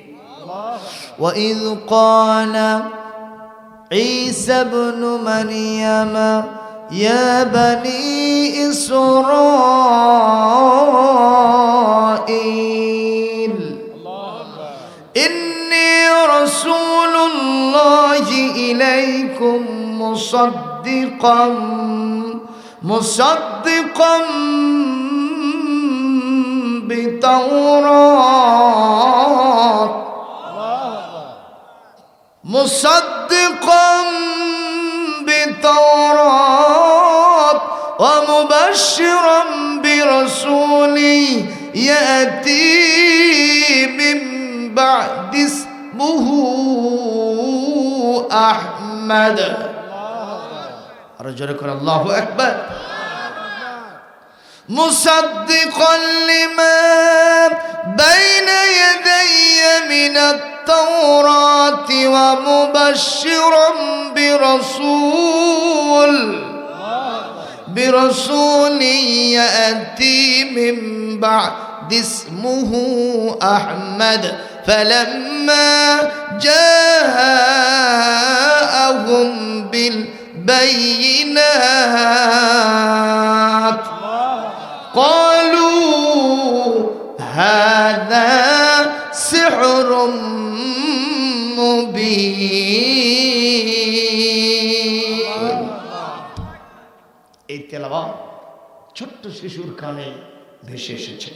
ওয়া ইয ক্বালা ঈসা ইবনু মারইয়াম ইয়া বানি ইসরাঈল ইন্নী রাসূলুল্লাহি ইলাইকুম মুসাদ্দিকাম বিতাওরাত ওয়া মুবাশশিরাম বিরাসূলি ইয়াতি মিন বা'দি ইসমুহু আহমদ। আর জোরে করে আল্লাহু আকবার। মুসাদ্দিকান লিমা বাইনা ইয়াদাইয়া মিনাত তাওরাতি ওয়া মুবাশশিরাম বিরাসূলি ইয়াতি মিন বা'দি ইসমুহু আহমদ فلما جاءهم بالبينات قالوا هذا سحر مبين। এই তেলাওয়াত ছোট্ট শিশুর কানে ভেসে এসেছে।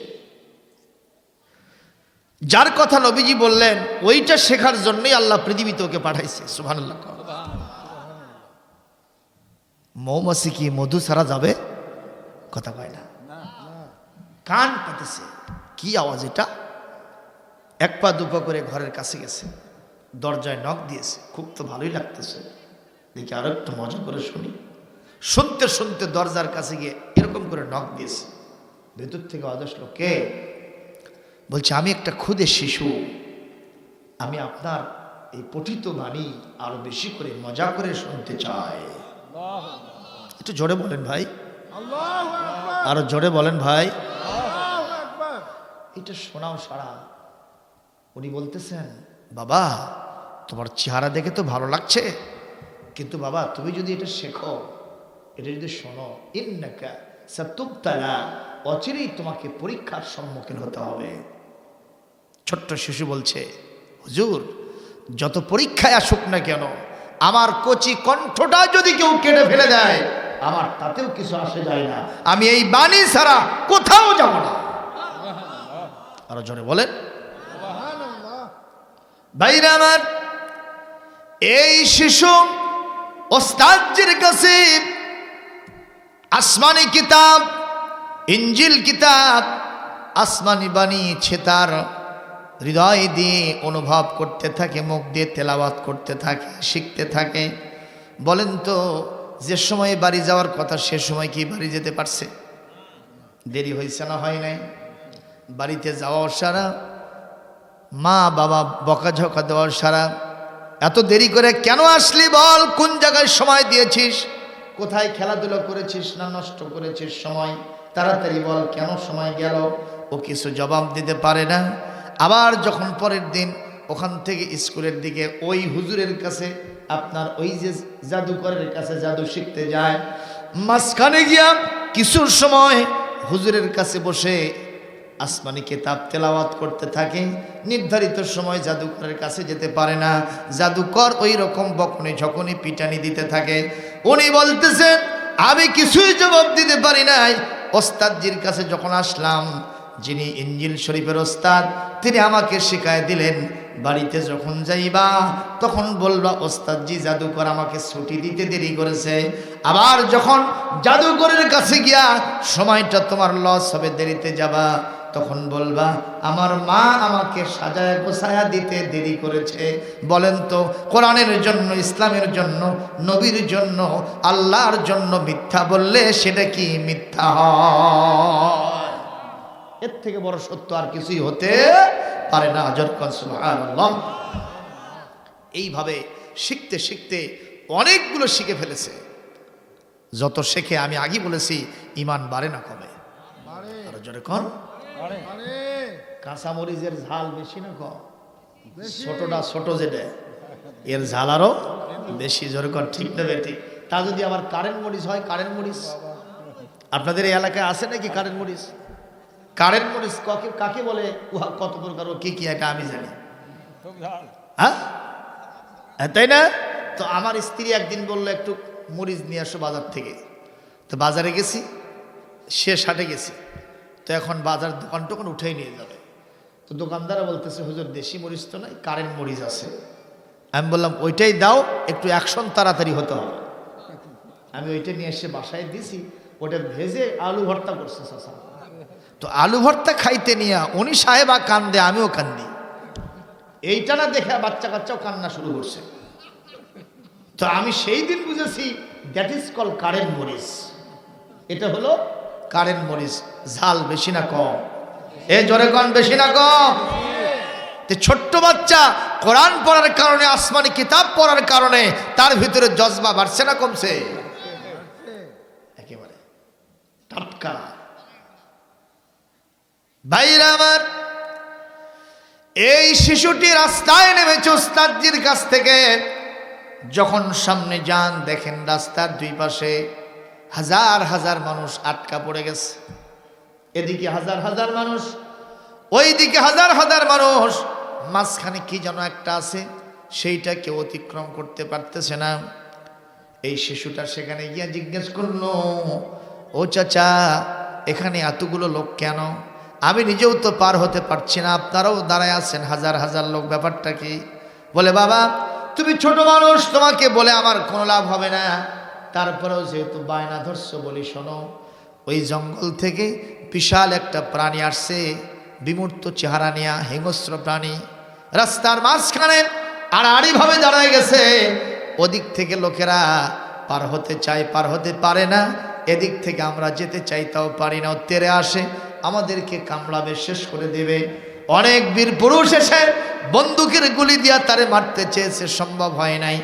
যার কথা নবীজি বললেন ওইটা শেখার জন্যই আল্লাহ পৃথিবীতে ওকে পাঠাইছে। সুবহানাল্লাহ। মৌমাছি কি মধু ছাড়া যাবে? কথা কয় না, কান পাতেছে। কি আওয়াজ এটা? এক পা দুপা করে ঘরের কাছে গেছে, দরজায় নক দিয়েছে। খুব তো ভালোই লাগতেছে, দেখি আরো একটু মজা করে শুনি। শুনতে শুনতে দরজার কাছে গিয়ে এরকম করে নক দিয়েছে। ভেতর থেকে আওয়াজ আসলো, কে? বলছে আমি একটা ক্ষুদে শিশু, আমি আপনার এই পঠিত বাণী আরো বেশি করে মজা করে শুনতে চাই। একটু জোরে বলেন ভাই, আরো জোরে বলেন ভাই। এটা শোনাও সারা। উনি বলতেছেন, বাবা তোমার চেহারা দেখে তো ভালো লাগছে, কিন্তু বাবা তুমি যদি এটা শেখো, এটা যদি শোনো, ইন্নাকা সাতুবতালা, অচিরেই তোমাকে পরীক্ষার সম্মুখীন হতে হবে। ছোট্ট শিশু বলছে, হুজুর যত পরীক্ষায় আসুক না কেন, আমার কচি কণ্ঠটা যদি কেউ কেটে ফেলে দেয় আমার তাতেও কিছু আসে যায় না, আমি এই বাণী ছাড়া কোথাও যাব না। আরো জোরে বলেন ভাইরা আমার। এই শিশু ওস্তাদজির কাছে আসমানি কিতাব, ইঞ্জিল কিতাব, আসমানি বাণী তার হৃদয় দিয়ে অনুভব করতে থাকে, মুখ দিয়ে তেলাওয়াত করতে থাকে, শিখতে থাকে। বলেন তো, যে সময় বাড়ি যাওয়ার কথা সে সময় কি বাড়ি যেতে পারছে? দেরি হয়েছে না হয় নাই? বাড়িতে যাওয়ার সারা, মা বাবা বকাঝকা দেওয়ার সারা, এত দেরি করে কেন আসলি বল, কোন জায়গায় সময় দিয়েছিস, কোথায় খেলাধুলা করেছিস না নষ্ট করেছিস সময়, তাড়াতাড়ি বল কেন সময় গেল। ও কিছু জবাব দিতে পারে না। আবার যখন পরের দিন ওখান থেকে স্কুলের দিকে ওই হুজুরের কাছে, আপনার ওই যে জাদুকরের কাছে জাদু শিখতে যায়, মাঝখানে গিয়া কিছুর সময় হুজুরের কাছে বসে আসমানি কিতাব তেলাওয়াত করতে থাকে। নির্ধারিত সময় জাদুকরের কাছে যেতে পারে না। জাদুকর ওই রকম বকনি ঝকনি পিটানি দিতে থাকে। উনি বলতেছেন আমি কিছুই জবাব দিতে পারি নাই। ওস্তাদজির কাছে যখন আসলাম, যিনি ইঞ্জিল শরীফের ওস্তাদ, তিনি আমাকে শিখায় দিলেন বাড়িতে যখন যাইবা তখন বলবা ওস্তাদজি জাদুকর আমাকে ছুটি দিতে দেরি করেছে। আবার যখন জাদুকরের কাছে গিয়া সময়টা তোমার লস হবে, দেরিতে যাবা, তখন বলবা আমার মা আমাকে সাজায় গোছায়া দিতে দেরি করেছে। বলেন তো, কোরআনের জন্য, ইসলামের জন্য, নবীর জন্য, আল্লাহর জন্য মিথ্যা বললে সেটা কি মিথ্যা হয়? এর থেকে বড় সত্য আর কিছুই হতে পারে না। সুবহানাল্লাহ। এইভাবে শিখতে শিখতে অনেকগুলো শিখে ফেলেছে। যত শেখে, আমি আগে বলেছি, ইমান বাড়ে না কমে। আরো জোরে কর। কাঁচামরিচের ঝাল বেশি না কম? ছোটটা ছোট যেটা, এর ঝাল আরো বেশি। জোরে কর, ঠিক না বেটি? তা যদি আবার কারেন্ট মরিচ হয়, কারেন্ট মরিচ আপনাদের এই এলাকায় আছে নাকি? কারেন্ট মরিচ, কারেন্ট মরিচ কাকে বলে, উহা কত প্রকার, কি কি এটা আমি জানি। হ্যাঁ, তাই না? তো আমার স্ত্রী একদিন বললো একটু মরিচ নিয়ে আসো বাজার থেকে। তো বাজারে গেছি, শেষ হাটে গেছি। তো এখন বাজার দোকান টোকান উঠেই নিয়ে যাবে। তো দোকানদারা বলতেছে হুজুর দেশি মরিচ তো নাই, কারেন্ট মরিচ আছে। আমি বললাম ওইটাই দাও, একটু অ্যাকশন তাড়াতাড়ি হতে হবে। আমি ওইটা নিয়ে এসে বাসায় দিছি। ওটা ভেজে আলু ভর্তা করছে চাচা। তো আলু ভর্তা খাইতে নিয়ে উনি সাহেবা কান্দে, আমিও কান্দি। এইটা না দেখে বাচ্চা কাচ্চাও কান্না শুরু করছে। তো আমি সেই দিন বুঝেছি দ্যাট ইজ কল কারেন্ট মরিচ। এটা হলো কারেন্ট মরিচ। ঝাল বেশি না কম? এ জোরে কন, বেশি না কম? ছোট্ট বাচ্চা কোরআন পড়ার কারণে, আসমানি কিতাব পড়ার কারণে তার ভিতরে জজবা বাড়ছে না কমছে? একেবারে টাটকা। ভাইরা আমার, এই শিশুটি রাস্তায় নেমেছে ওস্তাদজির কাছ থেকে। যখন সামনে যান, দেখেন রাস্তার দুই পাশে হাজার হাজার মানুষ আটকা পড়ে গেছে। এদিকে হাজার হাজার মানুষ, ওইদিকে হাজার হাজার মানুষ। মাঝখানে কি যেন একটা আছে, সেইটা কেউ অতিক্রম করতে পারতেছে না। এই শিশুটা সেখানে গিয়ে জিজ্ঞেস করলো, ও চাচা, এখানে এতগুলো লোক কেন? আমি নিজেও তো পার হতে পারছি না, আপনারাও দাঁড়ায় আছেন হাজার হাজার লোক, ব্যাপারটা কি? বলে বাবা তুমি ছোট মানুষ, তোমাকে বলে আমার কোনো লাভ হবে না। তারপরেও যেহেতু বায়না ধরছো বলি শোনো, ওই জঙ্গল থেকে বিশাল একটা প্রাণী আসছে, বিমূর্ত চেহারা নেয়া হিংস্র প্রাণী। রাস্তার মাঝখানে আড়াআড়িভাবে দাঁড়ায় গেছে। ওদিক থেকে লোকেরা পার হতে চায়, পার হতে পারে না। এদিক থেকে আমরা যেতে চাইতেও পারি না। ও তেরে আসে, আমাদেরকে কামড়াবে, শেষ করে দেবে। অনেক বীর পুরুষ এসে বন্দুকের গুলি দিয়া তারে মারতে চেয়েছে, সম্ভব হয় নাই।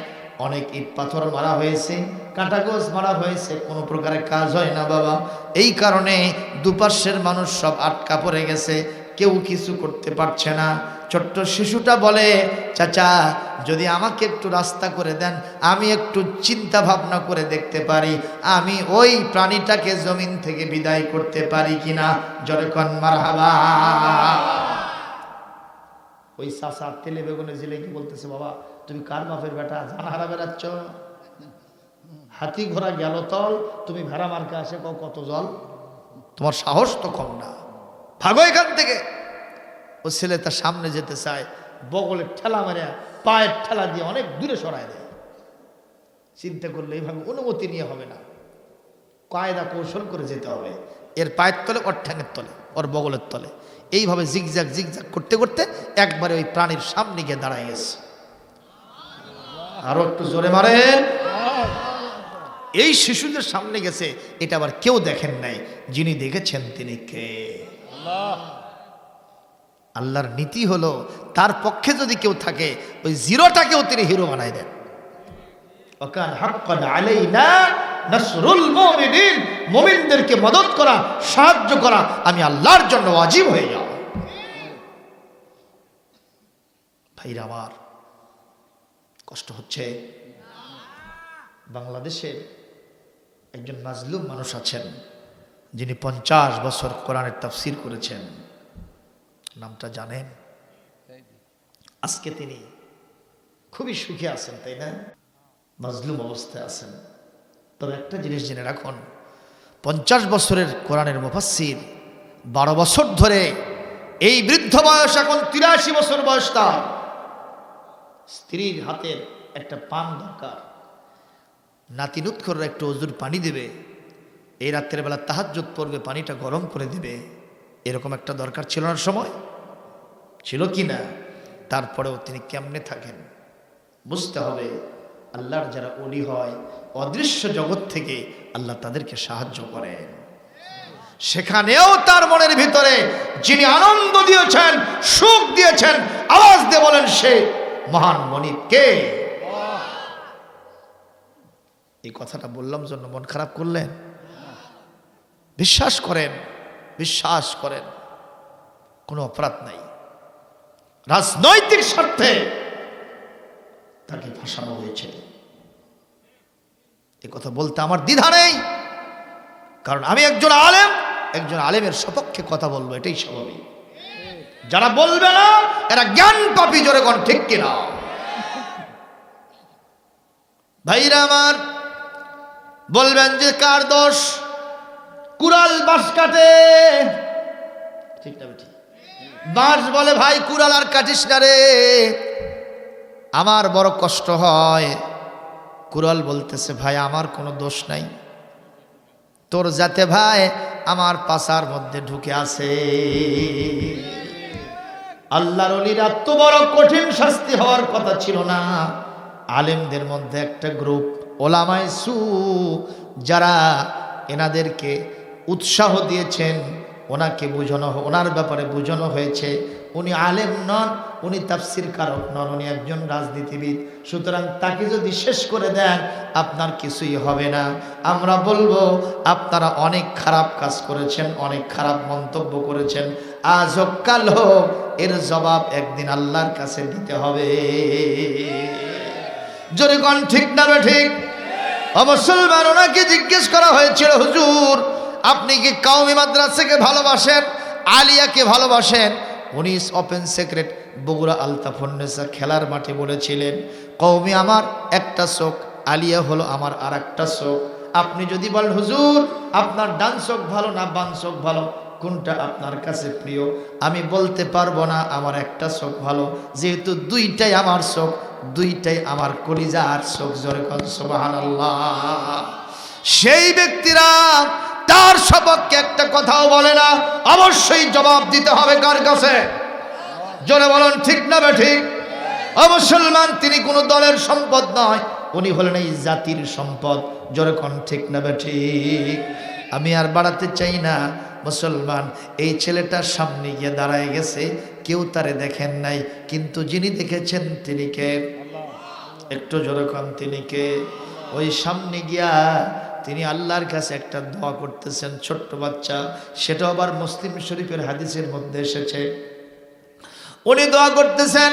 অনেক ইট পাথর মারা হয়েছে, কাঁটাগোজ মারা হয়েছে, কোনো প্রকারের কাজ হয় না বাবা। এই কারণে দুপাশের মানুষ সব আটকা পড়ে গেছে, কেউ কিছু করতে পারছে না। ছোট্ট শিশুটা বলে, চাচা যদি আমাকে একটু রাস্তা করে দেন, আমি একটু চিন্তা ভাবনা করে দেখতে পারি আমি ওই প্রাণীটাকে জমিন থেকে বিদায় করতে পারি কিনা। জোরে কোন মারহাবা। ওই চাচা তেলে বেগুনে জিলে কি বলতেছে, বাবা তুমি কার বাপের বেটা, জানাহারা বেড়াচ্ছ? হাতি ঘোড়া গেল তল, তুমি ভেড়া মার্কা আসে কত জল, তোমার সাহস তো কম না, ভাগো এখান থেকে। ও ছেলে তার সামনে যেতে চায়, বগলের ঠেলা মেরে পায়ের ঠেলা দিয়ে অনেক দূরে সরায় দেয়। চিন্তা করলে এইভাবে অনুমতি নিয়ে হবে না, কায়দা কৌশল করে যেতে হবে। এর পায়ের তলে, ওর ঠ্যাঙের তলে, ওর বগলের তলে, এইভাবে জিগজ্যাগ জিগজ্যাগ করতে করতে একবারে ওই প্রাণীর সামনে গিয়ে দাঁড়ায় গেছে। আরো একটু জোরে মারেন। এই শিশুদের সামনে গেছে, এটা আবার কেউ দেখেন নাই, যিনি দেখেছেন তিনি কে? আল্লাহর নীতি হলো তার পক্ষে যদি কেউ থাকে, ওই জিরোটাকেও তিনি হিরো বানায় দেন। ওয়াকান হাক্কান আলাইনা নাসরুল মুমিনিন, মুমিনদেরকে মদদ করা, সাহায্য করা আমি আল্লাহর জন্য ওয়াজিব হয়ে যাও। ভাইরা আমার, কষ্ট হচ্ছে। বাংলাদেশের একজন মাজলুম মানুষ আছেন, যিনি 50 বছর কোরআনের তাফসীর করেছেন, নামটা জানেন? আজকে তিনি খুবই সুখী আছেন, তাই না? মাজলুম অবস্থায় আছেন। তবে একটা জিনিস জেনে রাখুন, 50 বছরের কোরআনের মুফাসসির, 12 বছর ধরে, এই বৃদ্ধ বয়স, এখন 83 বছর বয়স তার, স্ত্রীর হাতের একটা পান দরকার, নাতিনুৎখররা একটু ওজুর পানি দেবে, এই রাত্রের বেলা তাহাজ্জুদ পড়বে, পানিটা গরম করে দেবে, এরকম একটা দরকার ছিল না সময়? ছিল কি না? তারপরেও তিনি কেমনে থাকেন? বুঝতে হবে, আল্লাহর যারা ওলি হয়, অদৃশ্য জগৎ থেকে আল্লাহ তাদেরকে সাহায্য করেন। সেখানেও তার মনের ভিতরে যিনি আনন্দ দিয়েছেন, সুখ দিয়েছেন, আওয়াজ দিয়ে বলেন সে মহান মনিব কে? এই কথাটা বললাম জন্য মন খারাপ করলেন? বিশ্বাস করেন, বিশ্বাস করেন, কোনো অপরাধ নাই। রাজনৈতিক স্বার্থে তাকে ফাঁসানো হয়েছে, এ কথা বলতে আমার দ্বিধা নেই, কারণ আমি একজন আলেম, একজন আলেমের সপক্ষে কথা বলবো, এটাই স্বাভাবিক। যারা বলবে না এরা জ্ঞান পাপী, জোরে কোন ঠিক কিনা? ভাইরা আমার, বলবেন যে কার দোষ? কুড়াল বাঁশ কাটে, ঠিক না বেটি? বাঁশ বলে ভাই কুড়াল আর কাটিস না রে, আমার বড় কষ্ট হয়। কুড়াল বলতেছে ভাই আমার কোনো দোষ নাই, তোর যাতে ভাই আমার পাছার মধ্যে ঢুকে আছে। আল্লাহর ওলিরা এত বড় কঠিন শাস্তি হওয়ার কথা ছিল না। আলেমদের মধ্যে একটা গ্রুপ ওলামায়ে সু, যারা এনাদেরকে উৎসাহ দিয়েছেন, ওনাকে বুঝানো, ওনার ব্যাপারে বুঝানো হয়েছে উনি আলেম নন, উনি তাফসীর কারক নন, উনি একজন রাজনীতিবিদ, সুতরাং তাকে যদি শেষ করে দেন আপনার কিছুই হবে না। আমরা বলবো আপনারা অনেক খারাপ কাজ করেছেন, অনেক খারাপ মন্তব্য করেছেন, আজ হোক কাল হোক এর জবাব একদিন আল্লাহর কাছে দিতে হবে। জোরে কোন ঠিক না ঠিক? মুসলমান, ওনাকে জিজ্ঞেস করা হয়েছিল, হুজুর আপনি কি কওমি মাদ্রাসাকে ভালোবাসেন, আলিয়াকে ভালোবাসেন? উনি ওপেন সিক্রেট বগুড়া আলতাফুন্নেসা খেলার মাঠে বলেছিলেন, কওমি আমার একটা চোখ, আলিয়া হলো আমার আর একটা চোখ। আপনি যদি বলেন হুজুর আপনার ডান চোখ ভালো না বাম চোখ ভালো, কোনটা আপনার কাছে প্রিয়? আমি বলতে পারবো না, আমার একটা চোখ ভালো, যেহেতু দুইটাই আমার চোখ, দুইটাই আমার কলিজার চোখ। জোরে কোন সুবহানাল্লাহ। সেই ব্যক্তিরা তার সপক্ষে একটা কথাও বলে না, অবশ্যই জবাব দিতে হবে কার কাছে? জোরে বলেন ঠিক না ঠিক? মুসলমান, তিনি কোনো দলের সম্পদ নয়, উনি হলেন এই জাতির সম্পদ। জোরে কোন ঠিক না ঠিক? আমি আর বাড়াতে চাই না। মুসলমান, এই ছেলেটার সামনে গিয়ে দাঁড়ায় গেছে, কেউ তারে দেখেন নাই, কিন্তু যিনি দেখেছেন তিনি কে? একটু জোরে কোন তিনি কে? ওই সামনে গিয়া তিনি আল্লাহর কাছে একটা দোয়া করতেছেন, ছোট্ট বাচ্চা, সেটা আবার মুসলিম শরীফের হাদিসের মধ্যে এসেছে। উনি দোয়া করতেছেন,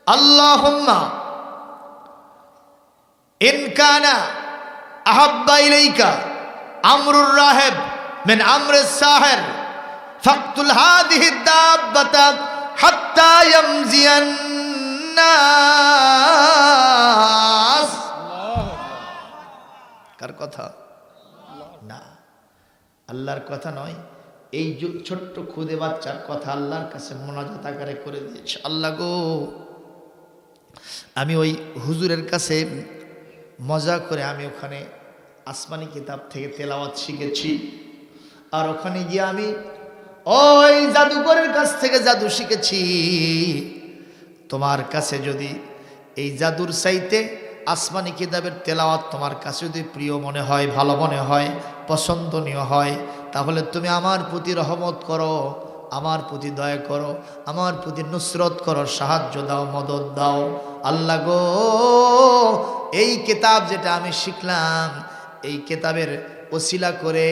আল্লাহুম্মা ইন কানা আহাব্বা ইলাইকা আমরুর রাহিব মিন আমরিস সাহির ফাকতুল হাদিহি দাব্বাতা হাত্তা ইয়ামজিয়ান নাস। কার কথা? না, আল্লাহর কথা নয়। এই ছোট্ট খুদে বাচ্চার কথা আল্লাহর কাছে মোনাজাত আকারে করে দিয়েছে। আল্লাহ গো, আমি ওই হুজুরের কাছে মজা করে আমি ওখানে আসমানি কিতাব থেকে তেলাওয়াত শিখেছি, আর ওখানে গিয়ে আমি ওই জাদুকরের কাছ থেকে জাদু শিখেছি। তোমার কাছে যদি এই জাদুর চাইতে আসমানি কিতাবের তেলাওয়াত তোমার কাছে যদি প্রিয় মনে হয়, ভালো মনে হয়, পছন্দনীয় হয়, তাহলে তুমি আমার প্রতি রহমত করো, আমার প্রতি দয়া করো, আমার প্রতি নুসরত করো, সাহায্য দাও, মদত দাও। আল্লাহ গো, এই কিতাব যেটা আমি শিখলাম, এই কিতাবের ওসিলা করে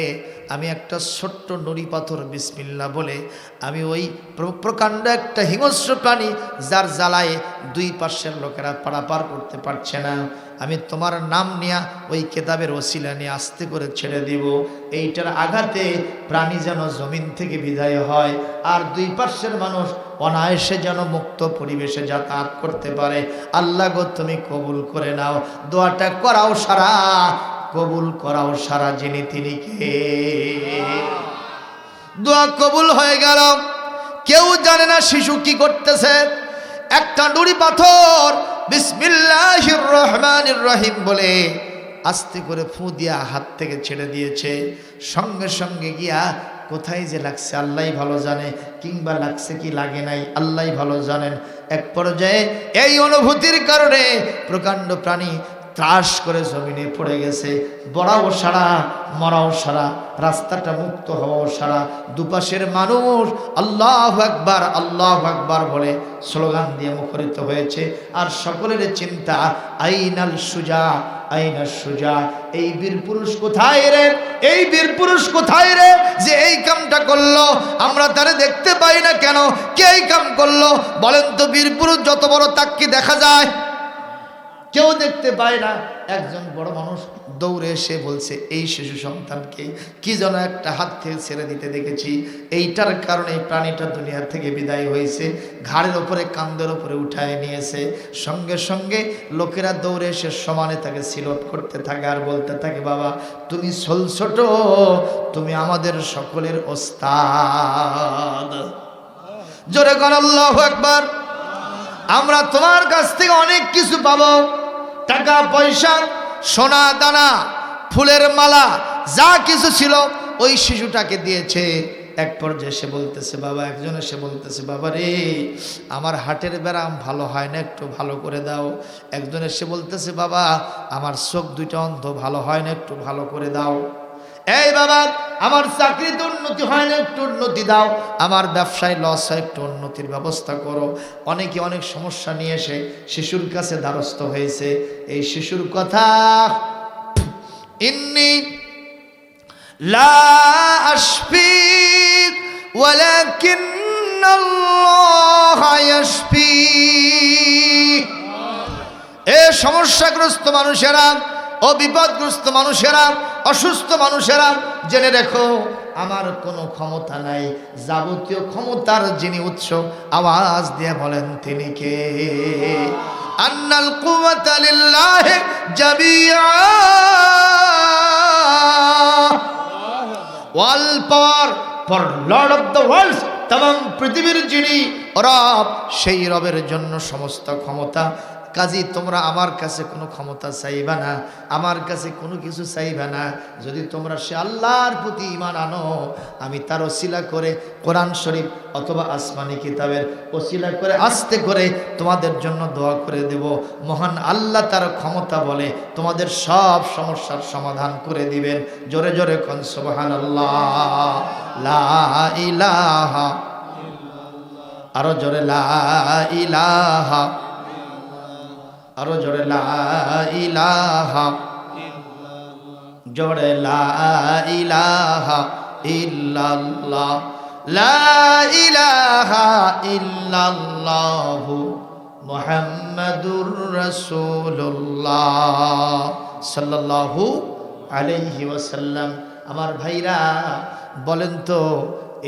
আমি একটা ছোট্ট নুড়ি পাথর বিসমিল্লাহ বলে আমি ওই প্রকাণ্ড একটা হিংস্র প্রাণী যার জ্বালায় দুই পাশের লোকেরা পারাপার করতে পারছে না, আমি তোমার নাম নিয়ে ওই কিতাবের ওসিলা নিয়ে আস্তে করে ছেড়ে দিব। এইটার আঘাতে প্রাণী যেন জমিন থেকে বিদায় হয়, আর দুই পাশের মানুষ অনায়াসে যেন মুক্ত পরিবেশে যাতায়াত করতে পারে। আল্লাহ গো, তুমি কবুল করে নাও। দোয়াটা করাও সারা, কবুল করাও সারা, যিনি তিনি কে? দোয়া কবুল হয়ে গেল। কেউ জানে না শিশু কি করতেছে। একটা নুড়ি পাথর বিসমিল্লাহির রহমানির রহিম বলে আস্তে করে ফু দিয়া হাত থেকে ছেড়ে দিয়েছে। সঙ্গে সঙ্গে গিয়া কোথায় যে লাগছে আল্লাহই ভালো জানে, কিংবা লাগছে কি লাগে নাই আল্লাহই ভালো জানেন। এক পর্যায়ে এই অনুভূতির কারণে প্রকাণ্ড প্রাণী ত্রাস করে জমিনে পড়ে গেছে। বড়াও সারা, মরাও সারা, রাস্তাটা মুক্ত হওয়াও সারা। দুপাশের মানুষ আল্লাহু আকবার, আল্লাহু আকবার বলে স্লোগান দিয়ে মুখরিত হয়েছে। আর সকলের চিন্তা, আইনাল সুজা, আইনাল সুজা, এই বীর পুরুষ কোথায় রে, এই বীর পুরুষ কোথায় রে, যে এই কামটা করলো, আমরা তারে দেখতে পাই না কেন? কে এই কাম করলো বলেন তো? বীর পুরুষ যত বড় তাক কি দেখা যায়? কেউ দেখতে পায় না। একজন বড় মানুষ দৌড়ে এসে বলছে, এই শিশু সন্তানকে কি যেন একটা হাত থেকে ছেড়ে দিতে দেখেছি, এইটার কারণে এই প্রাণীটা দুনিয়া থেকে বিদায় হয়েছে। ঘাড়ের ওপরে, কান্দের ওপরে উঠায় নিয়েছে। সঙ্গে সঙ্গে লোকেরা দৌড়ে এসে সমানে তাকে সিলট করতে থাকে আর বলতে থাকে, বাবা তুমি ছোট, তুমি আমাদের সকলের ওস্তাদ। জোরে কর আল্লাহু আকবার। আমরা তোমার কাছ থেকে অনেক কিছু পাবো, টাকা পয়সা, সোনা দানা, ফুলের মালা, যা কিছু ছিল ওই শিশুটাকে দিয়েছে। এক পর্যায়ে সে বলতেছে, বাবা, একজন এসে বলতেছে, বাবা রে, আমার হার্টের ব্যারাম ভালো হয় না, একটু ভালো করে দাও। একজন এসে বলতেছে, বাবা আমার চোখ দুইটা অন্ধ, ভালো হয় না, একটু ভালো করে দাও। এই বাবা, আমার চাকরিতে উন্নতি হয় না, একটু উন্নতি দাও। আমার ব্যবসায় লস হয়, একটু উন্নতির ব্যবস্থা করো। অনেকে অনেক সমস্যা নিয়ে এসে শিশুর কাছে দ্বারস্থ হয়েছে। এই শিশুর কথা, ইন্নী লা আশফি ওয়ালাকিন্নাল্লাহা ইয়াশফি। এ সমস্যাগ্রস্ত মানুষেরা, ও বিপদগ্রস্ত মানুষেরা, অসুস্থ মানুষেরা, জেনে রেখো আমার কোনো ক্ষমতা নাই। যাবতীয় ক্ষমতার যিনি উৎস, আওয়াজ দিয়ে বলেন তিনি কে? আন্নাল কুওয়াতা লিল্লাহি জামিআ, ওয়াল power for lord of the world, तमाम পৃথিবীর যিনি রব, সেই রবের জন্য সমস্ত ক্ষমতা। কাজী তোমরা আমার কাছে কোনো ক্ষমতা চাইবা না, আমার কাছে কোনো কিছু চাইবা না। যদি তোমরা সে আল্লাহর প্রতি ঈমান আনো, আমি তার ওসিলা করে কোরআন শরীফ অথবা আসমানি কিতাবের ওসিলা করে আস্তে করে তোমাদের জন্য দোয়া করে দেব। মহান আল্লাহ তার ক্ষমতা বলে তোমাদের সব সমস্যার সমাধান করে দিবেন। জোরে জোরে কোন সুবহানাল্লাহ, লা ইলাহা, আরো জোরে লা ইলাহা, আরো জোরে লা ইলাহা, জোরে লা ইলাহা ইল্লাল্লাহ, লা ইলাহা ইল্লাল্লাহু মুহাম্মাদুর রাসূলুল্লাহ সাল্লাল্লাহু আলাইহি ওয়াসাল্লাম। আমার ভাইরা বলেন তো,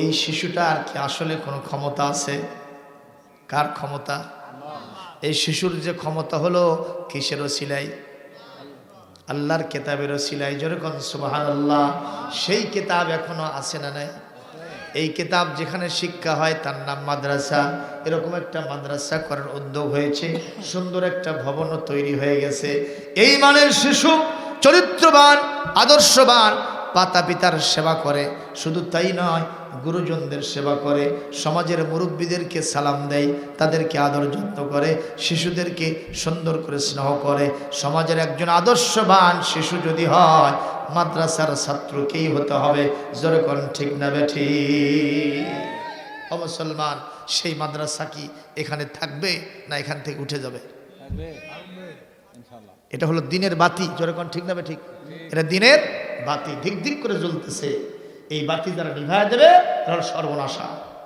এই শিশুটার কি আসলে কোনো ক্ষমতা আছে? কার ক্ষমতা? এই শিশুর যে ক্ষমতা হলো কিসের ওসিলাই? আল্লাহর কিতাবের ওসিলায় যেরকম সুবহানাল্লাহ, সেই কিতাব এখনো আছে না নাই? এই কিতাব যেখানে শিক্ষা হয় তার নাম মাদ্রাসা। এরকম একটা মাদ্রাসা করার উদ্যোগ হয়েছে, সুন্দর একটা ভবনও তৈরি হয়ে গেছে। এই মানের শিশু চরিত্রবান, আদর্শবান, পাতা পিতার সেবা করে, শুধু তাই নয়, গুরুজনদের সেবা করে, সমাজের মুরব্বীদেরকে সালাম দেয়, তাদেরকে আদর যত্ন করে, শিশুদেরকে সুন্দর করে স্নেহ করে। সমাজের একজন আদর্শবান শিশু যদি হয়, মাদ্রাসার ছাত্রকেই হতে হবে। জোরে কোন ঠিক না বেঠি? ও মুসলমান, সেই মাদ্রাসা কি এখানে থাকবে না এখান থেকে উঠে যাবে? এটা হলো দিনের বাতি। জোরে কোন ঠিক না বেঠি? এটা দিনের বাতি, ধিক ধিক করে জ্বলতেছে। এই বাতি যারা নিভায় দেবে তারা সর্বনাশা।